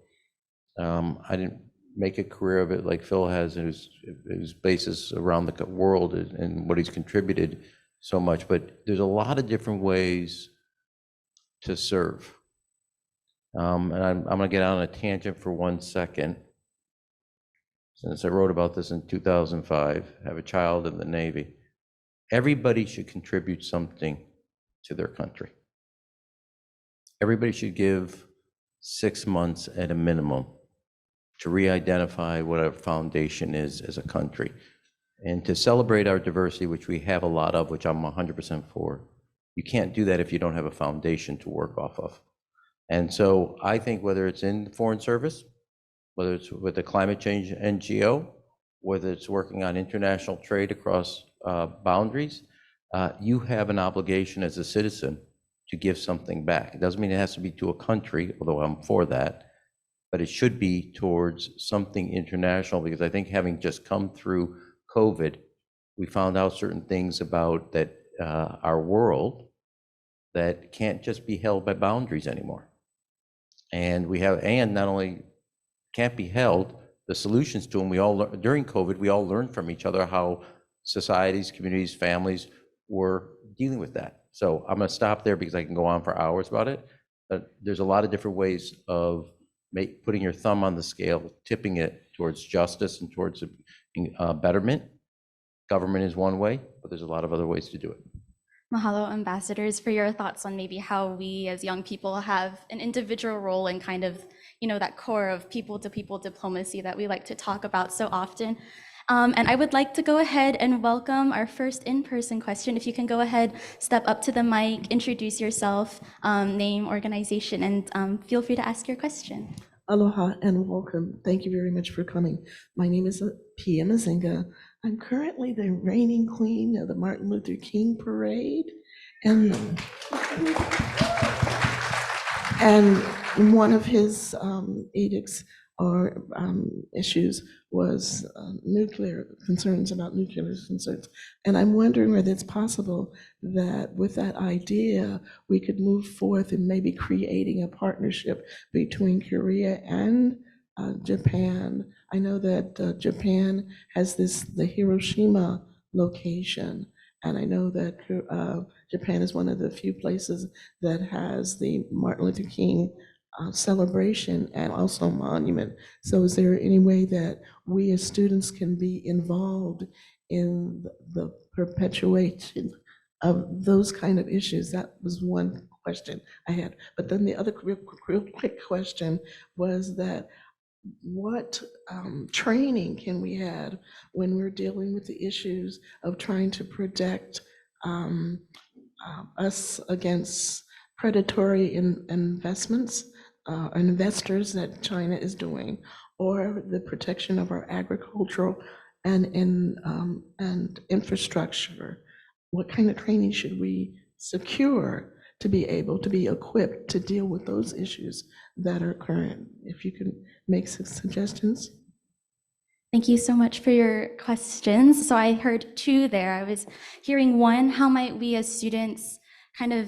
I didn't make a career of it like Phil has, and his basis around the world and what he's contributed so much. But there's a lot of different ways to serve. And I'm going to get out on a tangent for 1 second. Since I wrote about this in 2005, have a child in the Navy. Everybody should contribute something to their country. Everybody should give 6 months at a minimum to re-identify what our foundation is as a country, and to celebrate our diversity, which we have a lot of, which I'm 100% for. You can't do that if you don't have a foundation to work off of. And so I think whether it's in the foreign service, whether it's with the climate change NGO, whether it's working on international trade across boundaries, you have an obligation as a citizen to give something back. It doesn't mean it has to be to a country, although I'm for that, but it should be towards something international, because I think having just come through COVID, we found out certain things about that our world that can't just be held by boundaries anymore. And not only can't be held, the solutions to them, during COVID, we all learned from each other how societies, communities, families were dealing with that. So I'm going to stop there because I can go on for hours about it. But there's a lot of different ways of putting your thumb on the scale, tipping it towards justice and towards betterment. Government is one way, but there's a lot of other ways to do it. Mahalo, ambassadors, for your thoughts on maybe how we as young people have an individual role in kind of, that core of people-to-people diplomacy that we like to talk about so often. And I would like to go ahead and welcome our first in-person question. If you can go ahead, step up to the mic, introduce yourself, name, organization, and feel free to ask your question. Aloha and welcome. Thank you very much for coming. My name is Pia Mazinga. I'm currently the reigning queen of the Martin Luther King Parade. And one of his edicts or issues was nuclear concerns. And I'm wondering whether it's possible that with that idea, we could move forth in maybe creating a partnership between Korea and Japan. I know that Japan has the Hiroshima location, and I know that Japan is one of the few places that has the Martin Luther King celebration and also monument. So is there any way that we as students can be involved in the perpetuation of those kind of issues? That was one question I had. But then the other real quick question was that what training can we have when we're dealing with the issues of trying to protect us against predatory investments, investors that China is doing, or the protection of our agricultural and infrastructure? What kind of training should we secure to be able to be equipped to deal with those issues that are current? If you can make some suggestions. Thank you so much for your questions. So I heard two there. I was hearing one, how might we as students kind of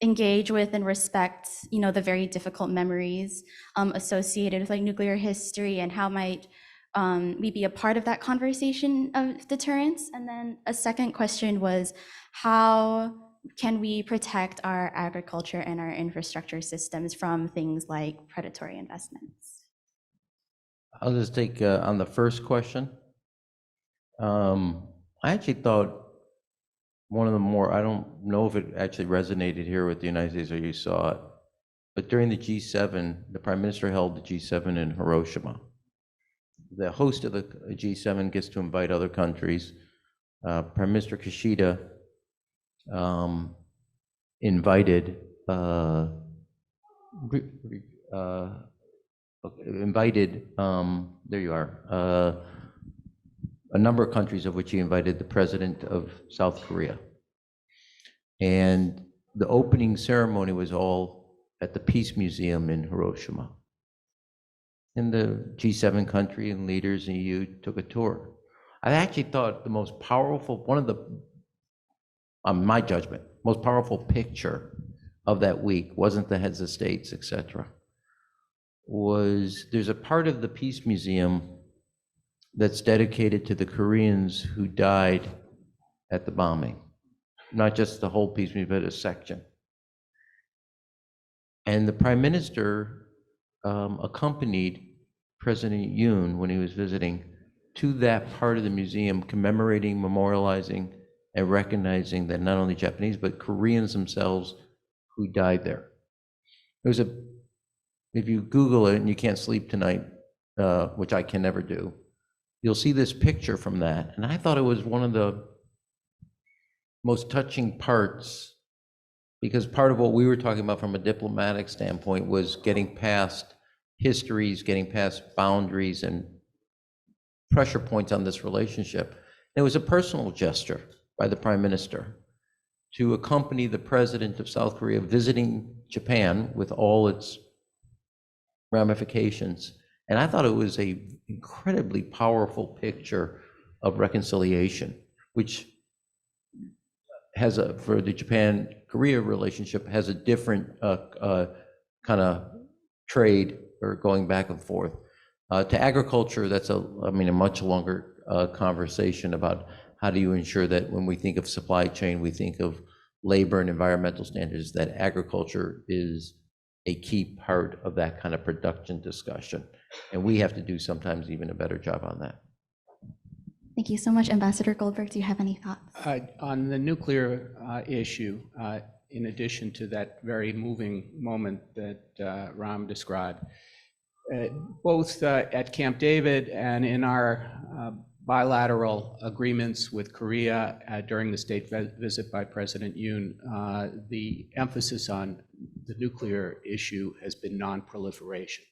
engage with and respect, the very difficult memories associated with like nuclear history, and how might we be a part of that conversation of deterrence? And then a second question was, how can we protect our agriculture and our infrastructure systems from things like predatory investments? I'll just take on the first question. I actually thought one of the more, I don't know if it actually resonated here with the United States or you saw it, but during the G7, the Prime Minister held the G7 in Hiroshima. the host of the G7 gets to invite other countries. Prime Minister Kishida invited there you are, a number of countries, of which he invited the president of South Korea. And the opening ceremony was all at the Peace Museum in Hiroshima. And the G7 country and leaders in EU took a tour. I actually thought the most powerful, one of the, my judgment, most powerful picture of that week wasn't the heads of states, etc. Was there's a part of the Peace Museum that's dedicated to the Koreans who died at the bombing. Not just the whole Peace Museum, but a section. And the Prime Minister accompanied President Yoon when he was visiting to that part of the museum, commemorating, memorializing, and recognizing that not only Japanese, but Koreans themselves who died there. It was if you Google it and you can't sleep tonight, which I can never do, you'll see this picture from that. And I thought it was one of the most touching parts, because part of what we were talking about from a diplomatic standpoint was getting past histories, getting past boundaries and pressure points on this relationship. And it was a personal gesture by the Prime Minister to accompany the President of South Korea visiting Japan with all its ramifications. And I thought it was an incredibly powerful picture of reconciliation, which has for the Japan-Korea relationship, has a different kind of trade or going back and forth. To agriculture, that's a much longer conversation about how do you ensure that when we think of supply chain, we think of labor and environmental standards, that agriculture is a key part of that kind of production discussion. And we have to do sometimes even a better job on that. Thank you so much. Ambassador Goldberg, do you have any thoughts? On the nuclear issue, in addition to that very moving moment that Rahm described, both at Camp David and in our bilateral agreements with Korea during the state visit by President Yoon, the emphasis on the nuclear issue has been non-proliferation.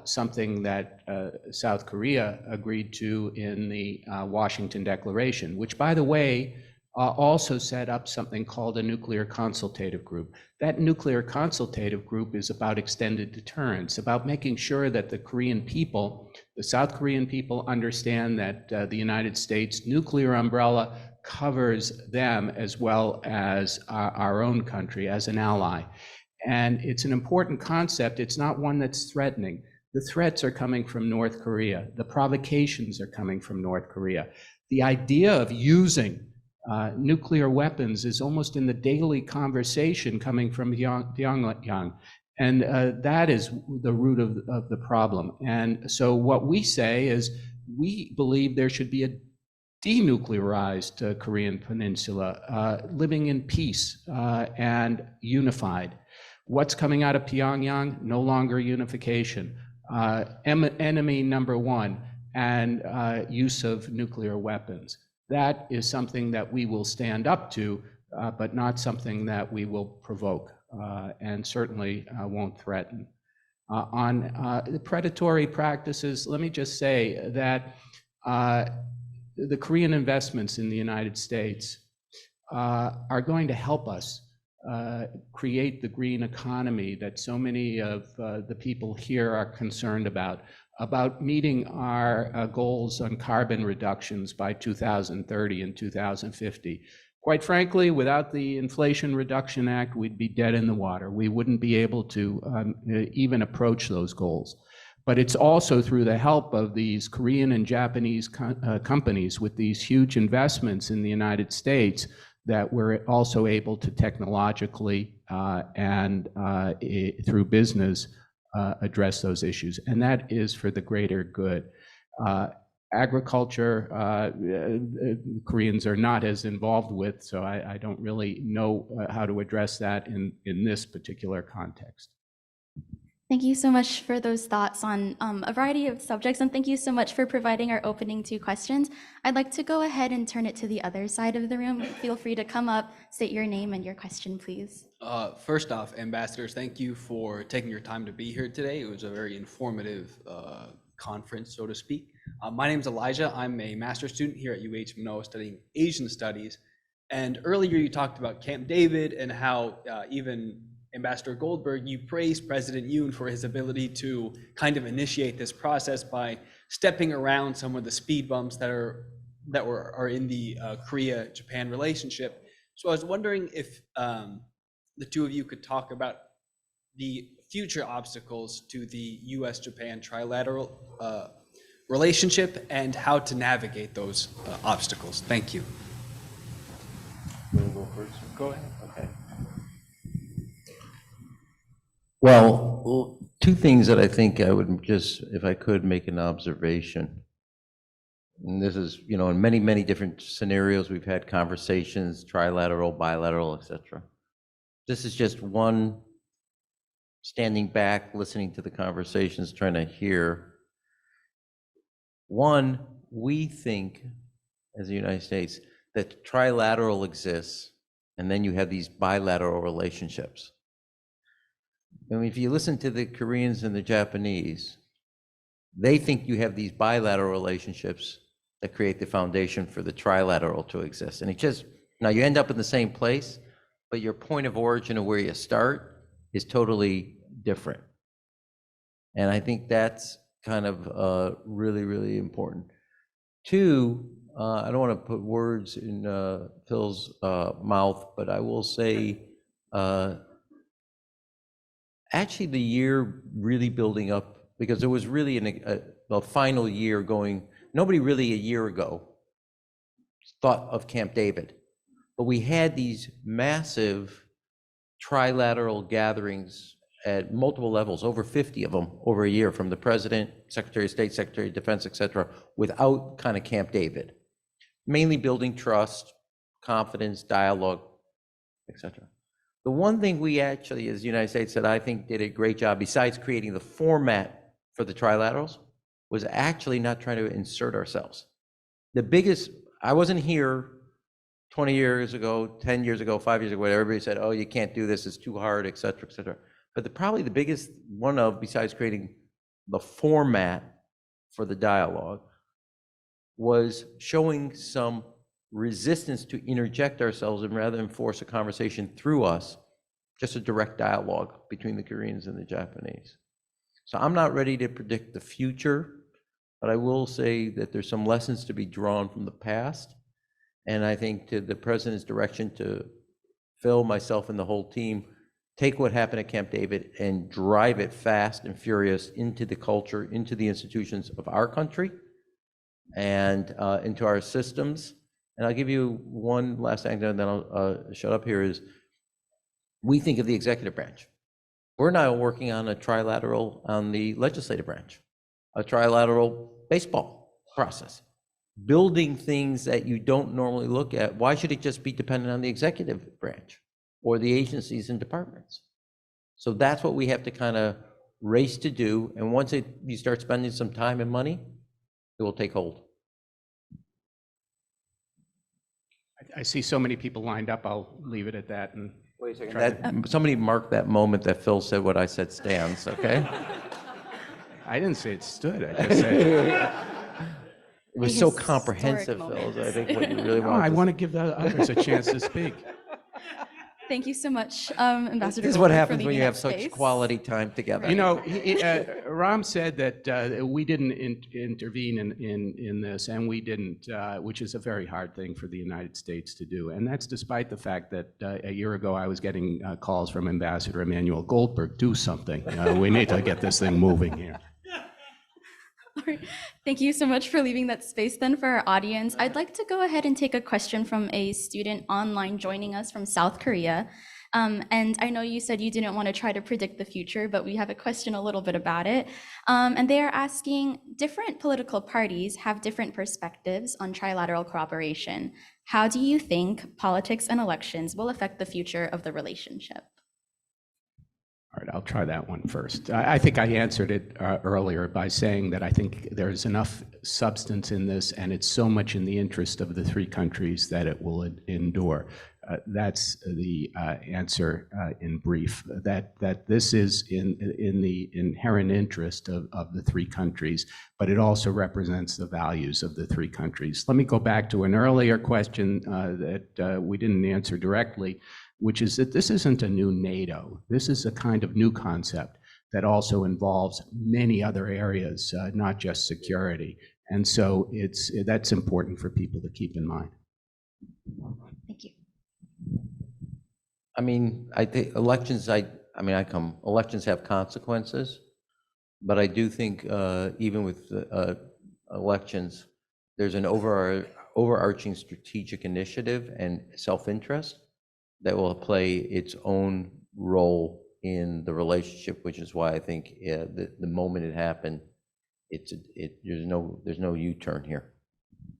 Something that South Korea agreed to in the Washington Declaration, which, by the way, also set up something called a nuclear consultative group. That nuclear consultative group is about extended deterrence, about making sure that the Korean people, the South Korean people, understand that the United States nuclear umbrella covers them as well as our own country as an ally. And it's an important concept. It's not one that's threatening. The threats are coming from North Korea. The provocations are coming from North Korea. The idea of using nuclear weapons is almost in the daily conversation coming from Pyongyang. And that is the root of the problem. And so what we say is we believe there should be a denuclearized Korean peninsula, living in peace and unified. What's coming out of Pyongyang? No longer unification. Enemy number one, and use of nuclear weapons. That is something that we will stand up to, but not something that we will provoke, and certainly won't threaten. On the predatory practices, let me just say that the Korean investments in the United States are going to help us create the green economy that so many of the people here are concerned about meeting our goals on carbon reductions by 2030 and 2050. Quite frankly, without the Inflation Reduction Act, we'd be dead in the water. We wouldn't be able to even approach those goals. But it's also through the help of these Korean and Japanese companies with these huge investments in the United States that we're also able to technologically and through business address those issues. And that is for the greater good. Agriculture, Koreans are not as involved with, so I don't really know how to address that in this particular context. Thank you so much for those thoughts on a variety of subjects, and thank you so much for providing our opening 2 questions. I'd like to go ahead and turn it to the other side of the room. Feel free to come up, state your name and your question, please. First off, ambassadors, thank you for taking your time to be here today. It was a very informative conference, so to speak. My name is Elijah. I'm a master's student here at UH Manoa studying Asian Studies. And earlier you talked about Camp David and how even Ambassador Goldberg, you praised President Yoon for his ability to kind of initiate this process by stepping around some of the speed bumps that are in the Korea-Japan relationship. So I was wondering if the two of you could talk about the future obstacles to the U.S.-Japan trilateral relationship and how to navigate those obstacles. Thank you. You want to go first? Go ahead. Okay. Well, two things that I think I would just, if I could, make an observation. And this is, in many, many different scenarios, we've had conversations, trilateral, bilateral, etc. This is just one standing back, listening to the conversations, trying to hear. One, we think, as the United States, that trilateral exists, and then you have these bilateral relationships. I mean, if you listen to the Koreans and the Japanese, they think you have these bilateral relationships that create the foundation for the trilateral to exist. And it just, now you end up in the same place, but your point of origin of where you start is totally different. And I think that's kind of really, really important. Two, I don't want to put words in Phil's mouth, but I will say, actually the year really building up, because there was really a final year going, nobody really a year ago thought of Camp David, but we had these massive trilateral gatherings at multiple levels, over 50 of them over a year, from the president, Secretary of State, Secretary of Defense, etc., without kind of Camp David, mainly building trust, confidence, dialogue, etc. The one thing we actually, as the United States, that I think did a great job, besides creating the format for the trilaterals, was actually not trying to insert ourselves. The biggest, I wasn't here 20 years ago, 10 years ago, 5 years ago, when everybody said, oh, you can't do this, it's too hard, et cetera, et cetera. But probably the biggest one of, besides creating the format for the dialogue, was showing some resistance to interject ourselves, and rather than force a conversation through us, just a direct dialogue between the Koreans and the Japanese. So I'm not ready to predict the future, but I will say that there's some lessons to be drawn from the past. And I think to the president's direction to Phil, myself, and the whole team, take what happened at Camp David and drive it fast and furious into the culture, into the institutions of our country, and into our systems. And I'll give you one last anecdote, and then I'll shut up here, is we think of the executive branch. We're now working on a trilateral on the legislative branch, a trilateral baseball process, building things that you don't normally look at. Why should it just be dependent on the executive branch or the agencies and departments? So that's what we have to kind of race to do. And once you start spending some time and money, it will take hold. I see so many people lined up, I'll leave it at that. And wait a second, somebody mark that moment that Phil said what I said stands, okay? I didn't say it stood, I just said. It was so comprehensive, Phil, I think what you really want. I want to give the others a chance to speak. Thank you so much, Ambassador. This is what Goldberg, for happens when leading you have that such space. quality time together. You know, Rahm said that we didn't intervene in this, and we didn't, which is a very hard thing for the United States to do. And that's despite the fact that a year ago I was getting calls from Ambassador Emanuel Goldberg, do something. We need to get this thing moving here. All right. Thank you so much for leaving that space then for our audience. I'd like to go ahead and take a question from a student online joining us from South Korea. And I know you said you didn't want to try to predict the future, but we have a question a little bit about it. And they are asking, different political parties have different perspectives on trilateral cooperation. How do you think politics and elections will affect the future of the relationship? All right, I'll try that one first. I think I answered it earlier by saying that I think there's enough substance in this, and it's so much in the interest of the three countries that it will endure. That's the answer in brief, that this is in the inherent interest of the three countries, but it also represents the values of the three countries. Let me go back to an earlier question that we didn't answer directly, which is that this isn't a new NATO. This is a kind of new concept that also involves many other areas, not just security. And so that's important for people to keep in mind. Thank you. I mean, I think elections, elections have consequences, but I do think even with elections, there's an overarching strategic initiative and self-interest that will play its own role in the relationship, which is why I think the moment it happened, there's no U-turn here.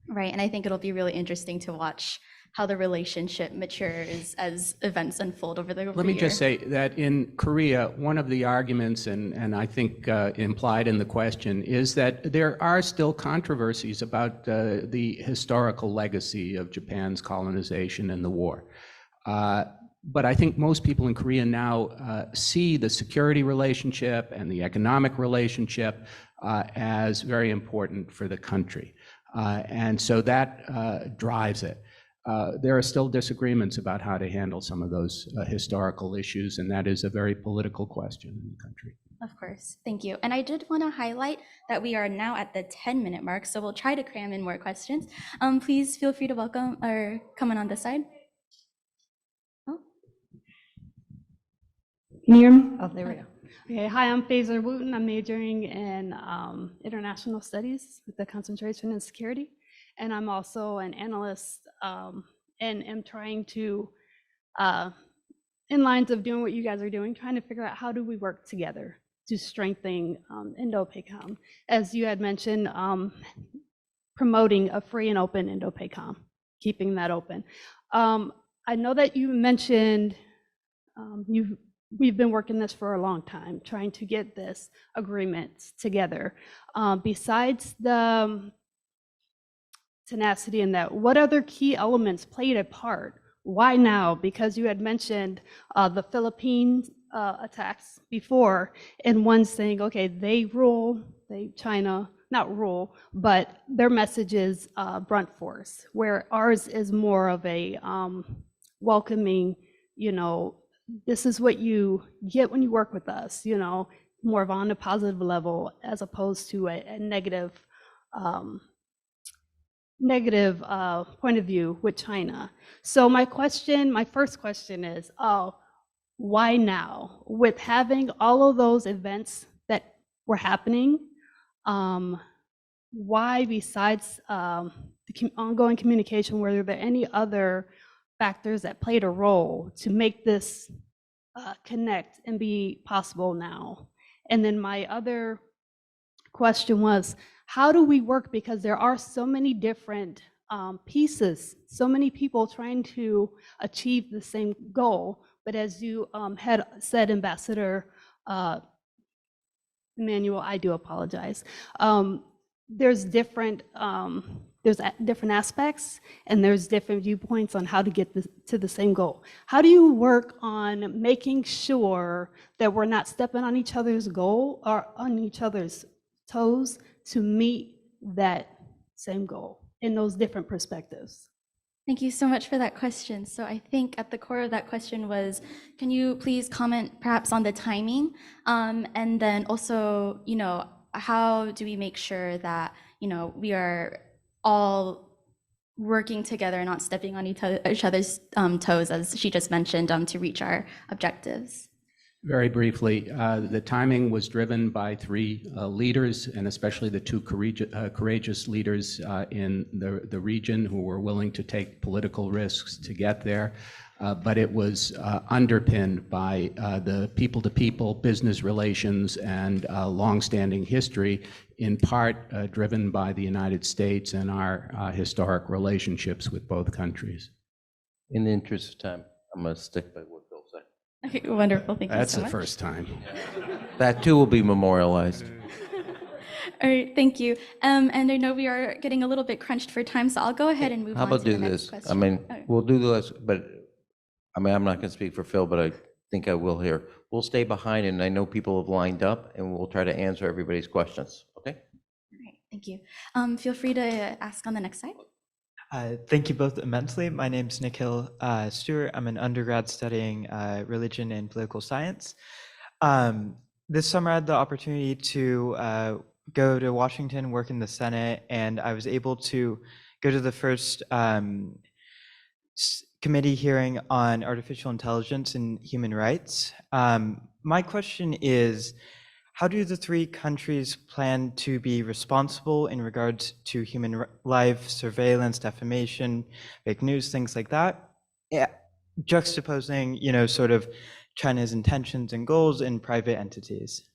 Right, and I think it'll be really interesting to watch how the relationship matures as events unfold over the year. Let me just say that in Korea, one of the arguments, and I think implied in the question, is that there are still controversies about the historical legacy of Japan's colonization and the war. But I think most people in Korea now see the security relationship and the economic relationship as very important for the country. And so that drives it. There are still disagreements about how to handle some of those historical issues, and that is a very political question in the country. Of course, thank you. And I did want to highlight that we are now at the 10-minute mark, so we'll try to cram in more questions. Please feel free to welcome or come on this side. Oh. Can you hear me? Oh, there we go. Okay, hi, I'm Fazer Wooten. I'm majoring in international studies with a concentration in security. And I'm also an analyst and am trying to, in lines of doing what you guys are doing, trying to figure out how do we work together to strengthen Indo-PACOM. As you had mentioned, promoting a free and open Indo-PACOM, keeping that open. I know that you mentioned we've been working this for a long time, trying to get this agreement together. Besides the tenacity in that, what other key elements played a part? Why now? Because you had mentioned the Philippines attacks before, and one saying, okay, they rule, China, not rule, but their message is brunt force, where ours is more of a welcoming, this is what you get when you work with us, more of on a positive level as opposed to a negative point of view with China. So my first question is, why now? With having all of those events that were happening, why besides the ongoing communication, were there any other factors that played a role to make this connect and be possible now? And then my other question was, how do we work? Because there are so many different pieces, so many people trying to achieve the same goal. But as you had said, Ambassador Emanuel, I do apologize. There's different aspects and there's different viewpoints on how to get to the same goal. How do you work on making sure that we're not stepping on each other's goal or on each other's toes to meet that same goal in those different perspectives? Thank you so much for that question. So I think at the core of that question was, can you please comment perhaps on the timing? And then also, how do we make sure that, we are all working together, not stepping on each other's toes, as she just mentioned, to reach our objectives? Very briefly, the timing was driven by three leaders, and especially the two courageous leaders in the region who were willing to take political risks to get there. But it was underpinned by the people-to-people business relations and longstanding history, in part driven by the United States and our historic relationships with both countries. In the interest of time, I'm going to stick by what Bill said. Okay, wonderful. Thank you That's so the much. first time. That too will be memorialized. All right, thank you. And I know we are getting a little bit crunched for time, so I'll go ahead and move How on to about the do next this? question. I mean, Oh, we'll do this, but, I mean, I'm not going to speak for Phil, but I think I will here. We'll stay behind, and I know people have lined up, and we'll try to answer everybody's questions, okay? all right, thank you. Feel free to ask on the next slide. Thank you both immensely. My name's Nikhil Stewart. I'm an undergrad studying religion and political science. This summer I had the opportunity to go to Washington, work in the Senate, and I was able to go to the first committee hearing on artificial intelligence and human rights. My question is, how do the three countries plan to be responsible in regards to human life, surveillance, defamation, fake news, things like that? Yeah, juxtaposing, sort of China's intentions and goals in private entities.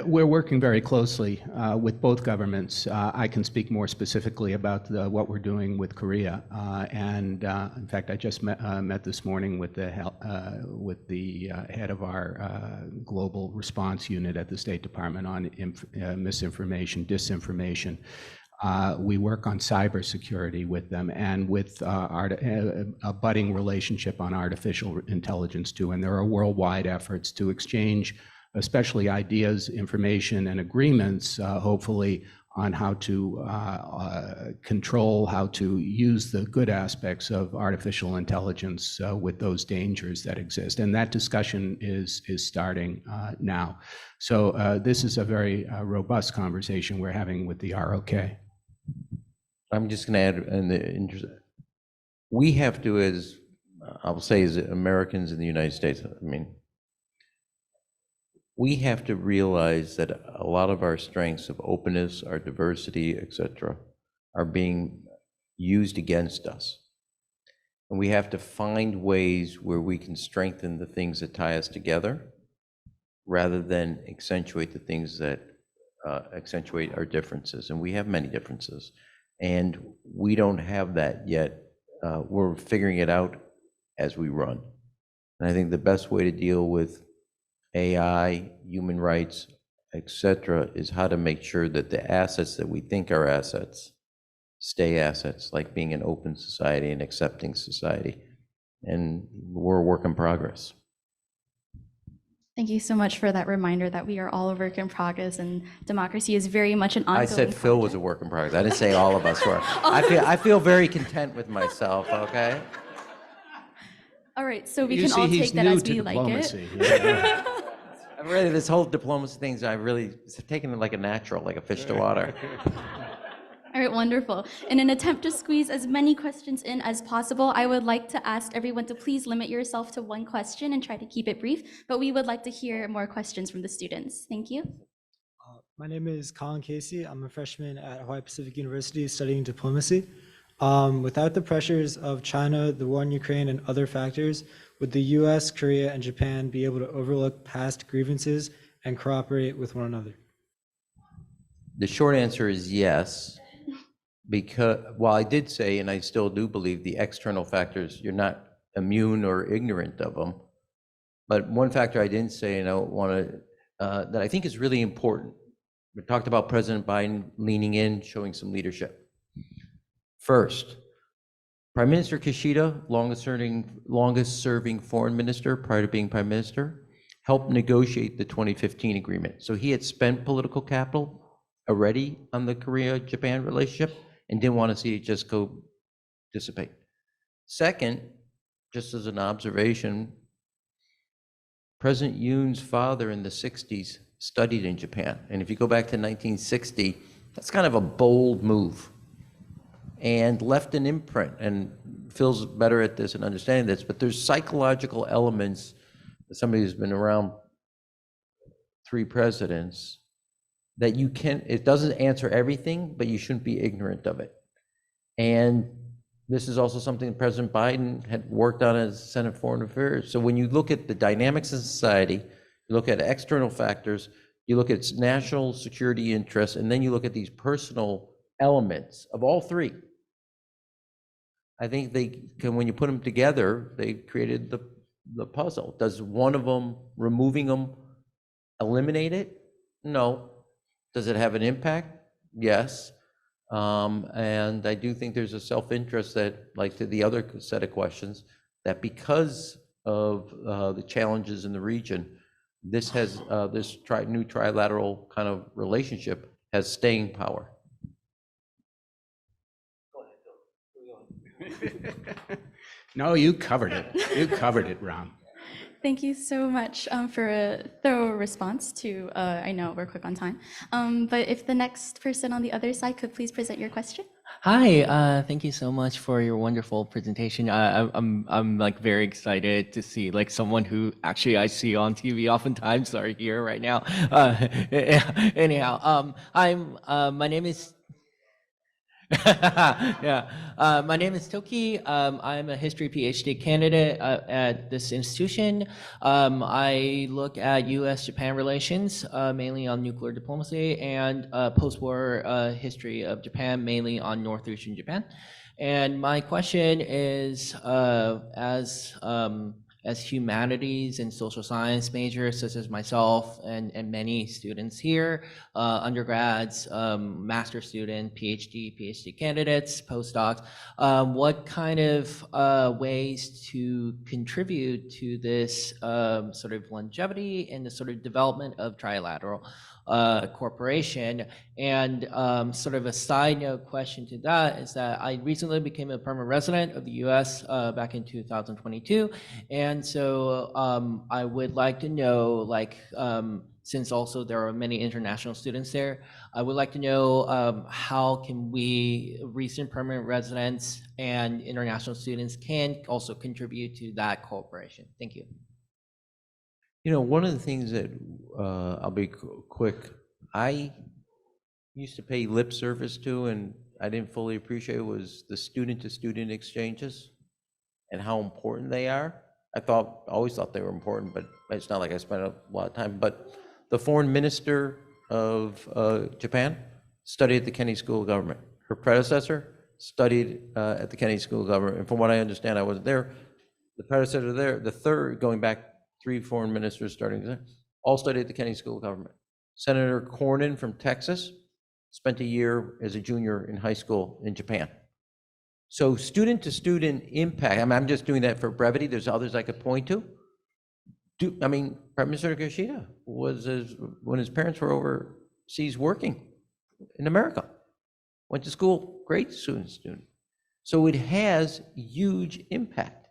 We're working very closely with both governments. I can speak more specifically about what we're doing with Korea. In fact, I just met this morning with the head of our global response unit at the State Department on misinformation, disinformation. We work on cybersecurity with them and with a budding relationship on artificial intelligence too. And there are worldwide efforts to exchange especially ideas, information, and agreements, hopefully, on how to control, how to use the good aspects of artificial intelligence with those dangers that exist. And that discussion is starting now. So this is a very robust conversation we're having with the ROK. I'm just going to add, in the interest, we have to, as I'll say, as Americans in the United States, I mean, we have to realize that a lot of our strengths of openness, our diversity, et cetera, are being used against us. And we have to find ways where we can strengthen the things that tie us together rather than accentuate the things that accentuate our differences. And we have many differences. And we don't have that yet. We're figuring it out as we run. And I think the best way to deal with AI, human rights, et cetera, is how to make sure that the assets that we think are assets stay assets, like being an open society and accepting society. And we're a work in progress. Thank you so much for that reminder that we are all a work in progress and democracy is very much an ongoing I said Phil was a work in progress. I didn't say all of us were. I feel very content with myself, okay? All right, so we You can see, all he's take that new as to we like it. diplomacy. I'm ready, this whole diplomacy things, I really, it's taking it like a natural, like a fish to water. All right, wonderful. In an attempt to squeeze as many questions in as possible, I would like to ask everyone to please limit yourself to one question and try to keep it brief, but we would like to hear more questions from the students. Thank you. My name is Colin Casey. I'm a freshman at Hawaii Pacific University studying diplomacy. Without the pressures of China, the war in Ukraine, and other factors, would the US, Korea, and Japan be able to overlook past grievances and cooperate with one another? The short answer is yes, because while I did say, and I still do believe, the external factors, you're not immune or ignorant of them. But one factor I didn't say, and I want to, that I think is really important. We talked about President Biden leaning in, showing some leadership. First, Prime Minister Kishida, longest serving foreign minister prior to being prime minister, helped negotiate the 2015 agreement. So he had spent political capital already on the Korea-Japan relationship and didn't want to see it just go dissipate. Second, just as an observation, President Yoon's father in the 60s studied in Japan. And if you go back to 1960, that's kind of a bold move and left an imprint. And Phil's better at this and understanding this, but there's psychological elements that somebody who's been around 3 presidents that you can, it doesn't answer everything, but you shouldn't be ignorant of it. And this is also something that President Biden had worked on as Senate Foreign Affairs. So when you look at the dynamics of society, you look at external factors, you look at national security interests, and then you look at these personal elements of all 3. I think they can, when you put them together, they created the puzzle. Does one of them, removing them, eliminate it? No. Does it have an impact? Yes. And I do think there's a self-interest that, like to the other set of questions, that because of the challenges in the region, this has this new trilateral kind of relationship has staying power. No, you covered it. You covered it, Ram. Thank you so much for a thorough response to, I know we're quick on time, but if the next person on the other side could please present your question. Hi, thank you so much for your wonderful presentation. I'm like very excited to see like someone who actually I see on TV oftentimes are here right now. Anyhow, my name is yeah, my name is Toki. I'm a history PhD candidate at this institution. I look at U.S.-Japan relations, mainly on nuclear diplomacy, and post-war history of Japan, mainly on northeastern Japan. And my question is, as humanities and social science majors, such as myself and many students here, undergrads, master student, PhD candidates, postdocs, what kind of ways to contribute to this sort of longevity and the sort of development of trilateral corporation? And sort of a side note question to that is that I recently became a permanent resident of the US back in 2022. And so I would like to know, like, since also there are many international students there, I would like to know how can we, recent permanent residents and international students, can also contribute to that cooperation. Thank you. You know, one of the things that, I'll be quick, I used to pay lip service to, and I didn't fully appreciate, was the student-to-student exchanges and how important they are. Always thought they were important, but it's not like I spent a lot of time. But the foreign minister of Japan studied at the Kennedy School of Government. Her predecessor studied at the Kennedy School of Government. And from what I understand, I wasn't there. The predecessor there, the third, going back 3 foreign ministers starting there, all studied at the Kennedy School of Government. Senator Cornyn from Texas spent a year as a junior in high school in Japan. So student-to-student impact, I mean, I'm just doing that for brevity. There's others I could point to. I mean, Prime Minister Kishida was, when his parents were overseas working in America, went to school, great student. So it has huge impact.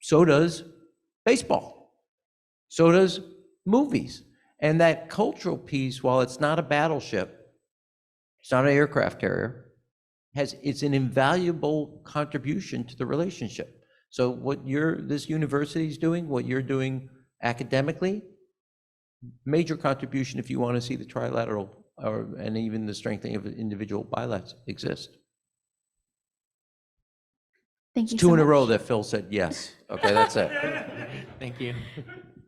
So does baseball. So does movies. And that cultural piece, while it's not a battleship, it's not an aircraft carrier, it's an invaluable contribution to the relationship. So what this university is doing, what you're doing academically, major contribution if you want to see the trilateral and even the strengthening of individual bilats exist. Thank you It's 2 so in a row much. that Phil said yes. Okay, that's it. Thank you.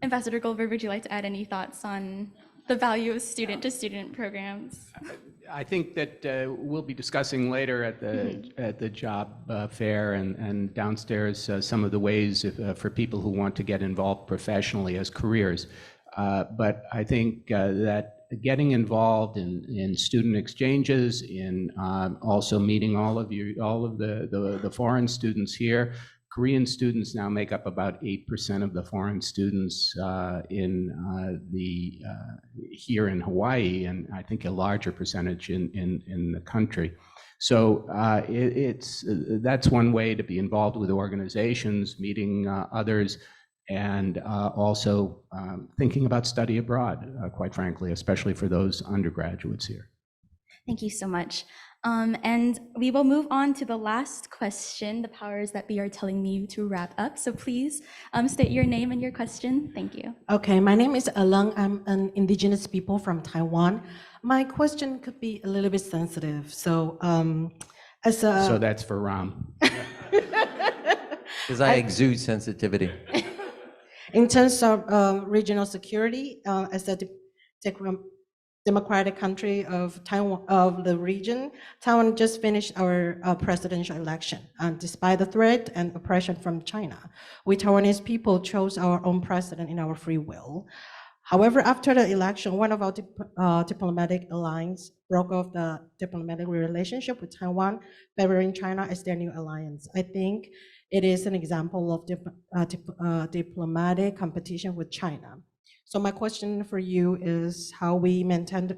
Ambassador Goldberg, would you like to add any thoughts on the value of student-to-student programs? I think that we'll be discussing later at the job fair and downstairs some of the ways for people who want to get involved professionally as careers. But I think that getting involved in student exchanges, in also meeting all of the foreign students here. Korean students now make up about 8% of the foreign students here in Hawaii, and I think a larger percentage in the country. So that's one way to be involved with organizations, meeting others, and also thinking about study abroad, quite frankly, especially for those undergraduates here. Thank you so much. And we will move on to the last question. The powers that be are telling me to wrap up. So please state your name and your question. Thank you. Okay, my name is Alung. I'm an indigenous people from Taiwan. My question could be a little bit sensitive. So So that's for Ram. Because I exude sensitivity. In terms of regional security, as a democratic country of Taiwan, of the region. Taiwan just finished our presidential election, and despite the threat and oppression from China, we Taiwanese people chose our own president in our free will. However, after the election, one of our diplomatic alliance broke off the diplomatic relationship with Taiwan, favoring China as their new alliance. I think it is an example of diplomatic competition with China. So my question for you is how can we maintain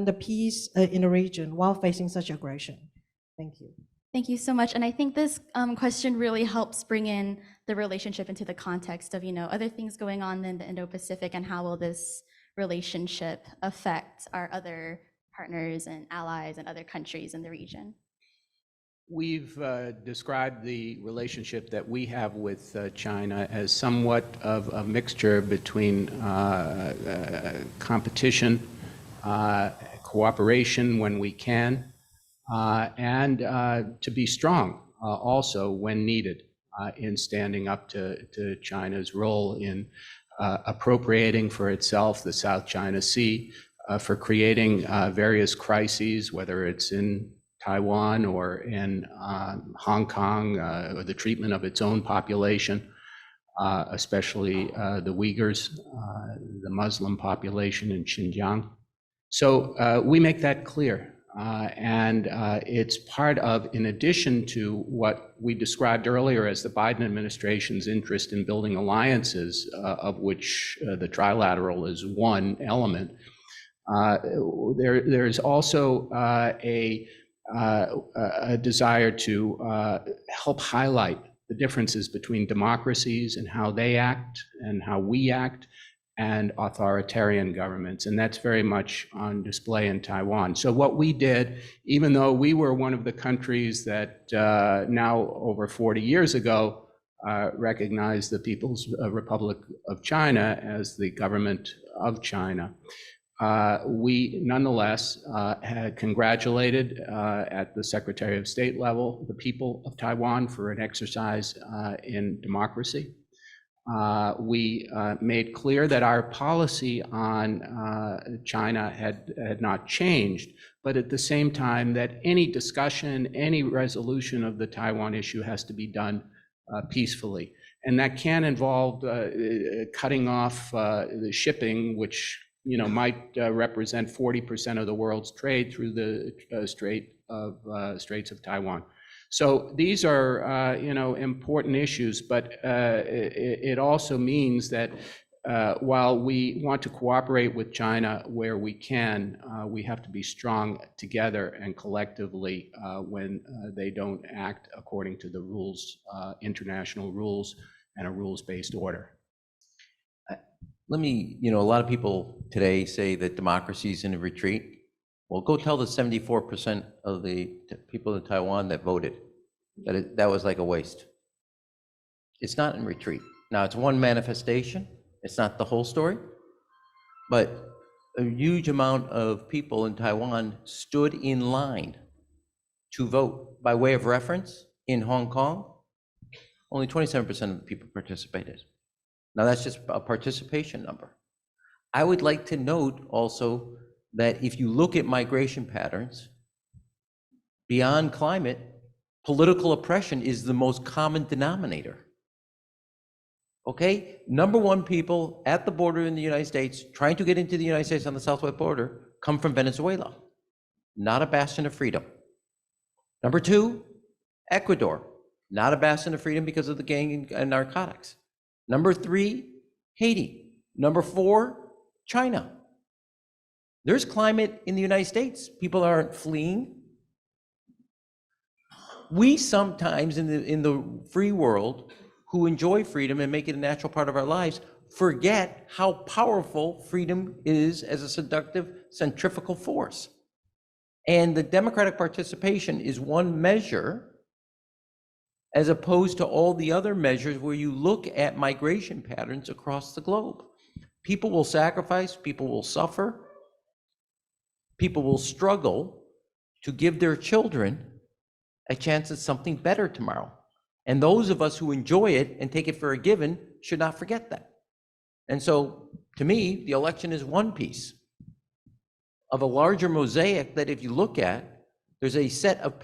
the peace in the region while facing such aggression? Thank you. Thank you so much. And I think this question really helps bring in the relationship into the context of, other things going on in the Indo-Pacific, and how will this relationship affect our other partners and allies and other countries in the region? We've described the relationship that we have with China as somewhat of a mixture between competition, cooperation when we can, and to be strong also when needed in standing up to China's role in appropriating for itself the South China Sea, for creating various crises, whether it's in Taiwan or in Hong Kong, or the treatment of its own population, especially the Uyghurs, the Muslim population in Xinjiang. So we make that clear. And it's part of, in addition to what we described earlier as the Biden administration's interest in building alliances, of which the trilateral is one element, there's also a desire to help highlight the differences between democracies and how they act and how we act, and authoritarian governments. And that's very much on display in Taiwan. So what we did, even though we were one of the countries that now over 40 years ago recognized the People's Republic of China as the government of China, we nonetheless had congratulated at the Secretary of State level the people of Taiwan for an exercise in democracy. We made clear that our policy on China had not changed, but at the same time that any discussion, any resolution of the Taiwan issue has to be done peacefully. And that can involve cutting off the shipping, which might represent 40% of the world's trade through the Straits of Taiwan. So these are, important issues, but it also means that while we want to cooperate with China where we can, we have to be strong together and collectively when they don't act according to the rules, international rules, and a rules-based order. Let me, a lot of people today say that democracy is in a retreat. Well, go tell the 74% of the people in Taiwan that voted that that was like a waste. It's not in retreat. Now, it's one manifestation. It's not the whole story. But a huge amount of people in Taiwan stood in line to vote. By way of reference, in Hong Kong, only 27% of the people participated. Now, that's just a participation number. I would like to note also that if you look at migration patterns, beyond climate, political oppression is the most common denominator. Okay? Number one, people at the border in the United States trying to get into the United States on the southwest border come from Venezuela, not a bastion of freedom. Number two, Ecuador, not a bastion of freedom because of the gang and narcotics. Number three, Haiti. Number four, China. There's climate in the United States. People aren't fleeing. We sometimes in the free world who enjoy freedom and make it a natural part of our lives forget how powerful freedom is as a seductive centrifugal force. And the democratic participation is one measure as opposed to all the other measures where you look at migration patterns across the globe. People will sacrifice, people will suffer, people will struggle to give their children a chance at something better tomorrow. And those of us who enjoy it and take it for a given should not forget that. And so To me, the election is one piece of a larger mosaic that if you look at, there's a set of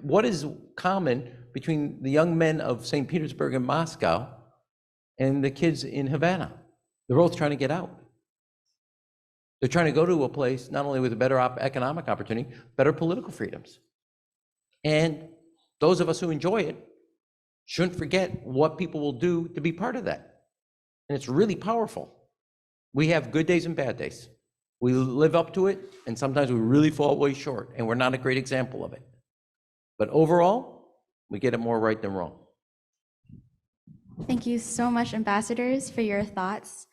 what is common between the young men of St. Petersburg and Moscow and the kids in Havana. They're both trying to get out. They're trying to go to a place not only with a better economic opportunity, better political freedoms. And those of us who enjoy it shouldn't forget what people will do to be part of that. And it's really powerful. We have good days and bad days. We live up to it, and sometimes we really fall way short, and we're not a great example of it. But overall, we get it more right than wrong. Thank you so much, ambassadors, for your thoughts.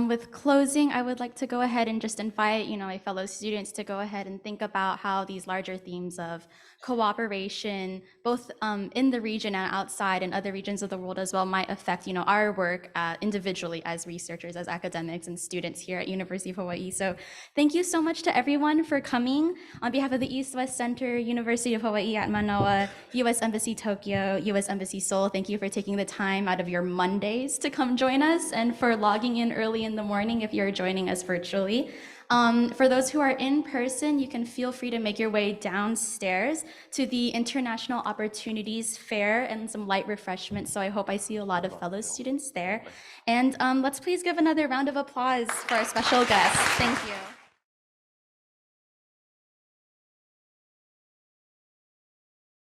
With closing, I would like to go ahead and just invite, my fellow students to go ahead and think about how these larger themes of cooperation, both in the region and outside and other regions of the world as well, might affect, our work individually as researchers, as academics and students here at University of Hawaii. So thank you so much to everyone for coming. On behalf of the East-West Center, University of Hawaii at Manoa, U.S. Embassy Tokyo, U.S. Embassy Seoul, thank you for taking the time out of your Mondays to come join us and for logging in early in the morning if you're joining us virtually. For those who are in person, you can feel free to make your way downstairs to the International Opportunities Fair and some light refreshments. So I hope I see a lot of fellow students there. And let's please give another round of applause for our special guest. Thank you.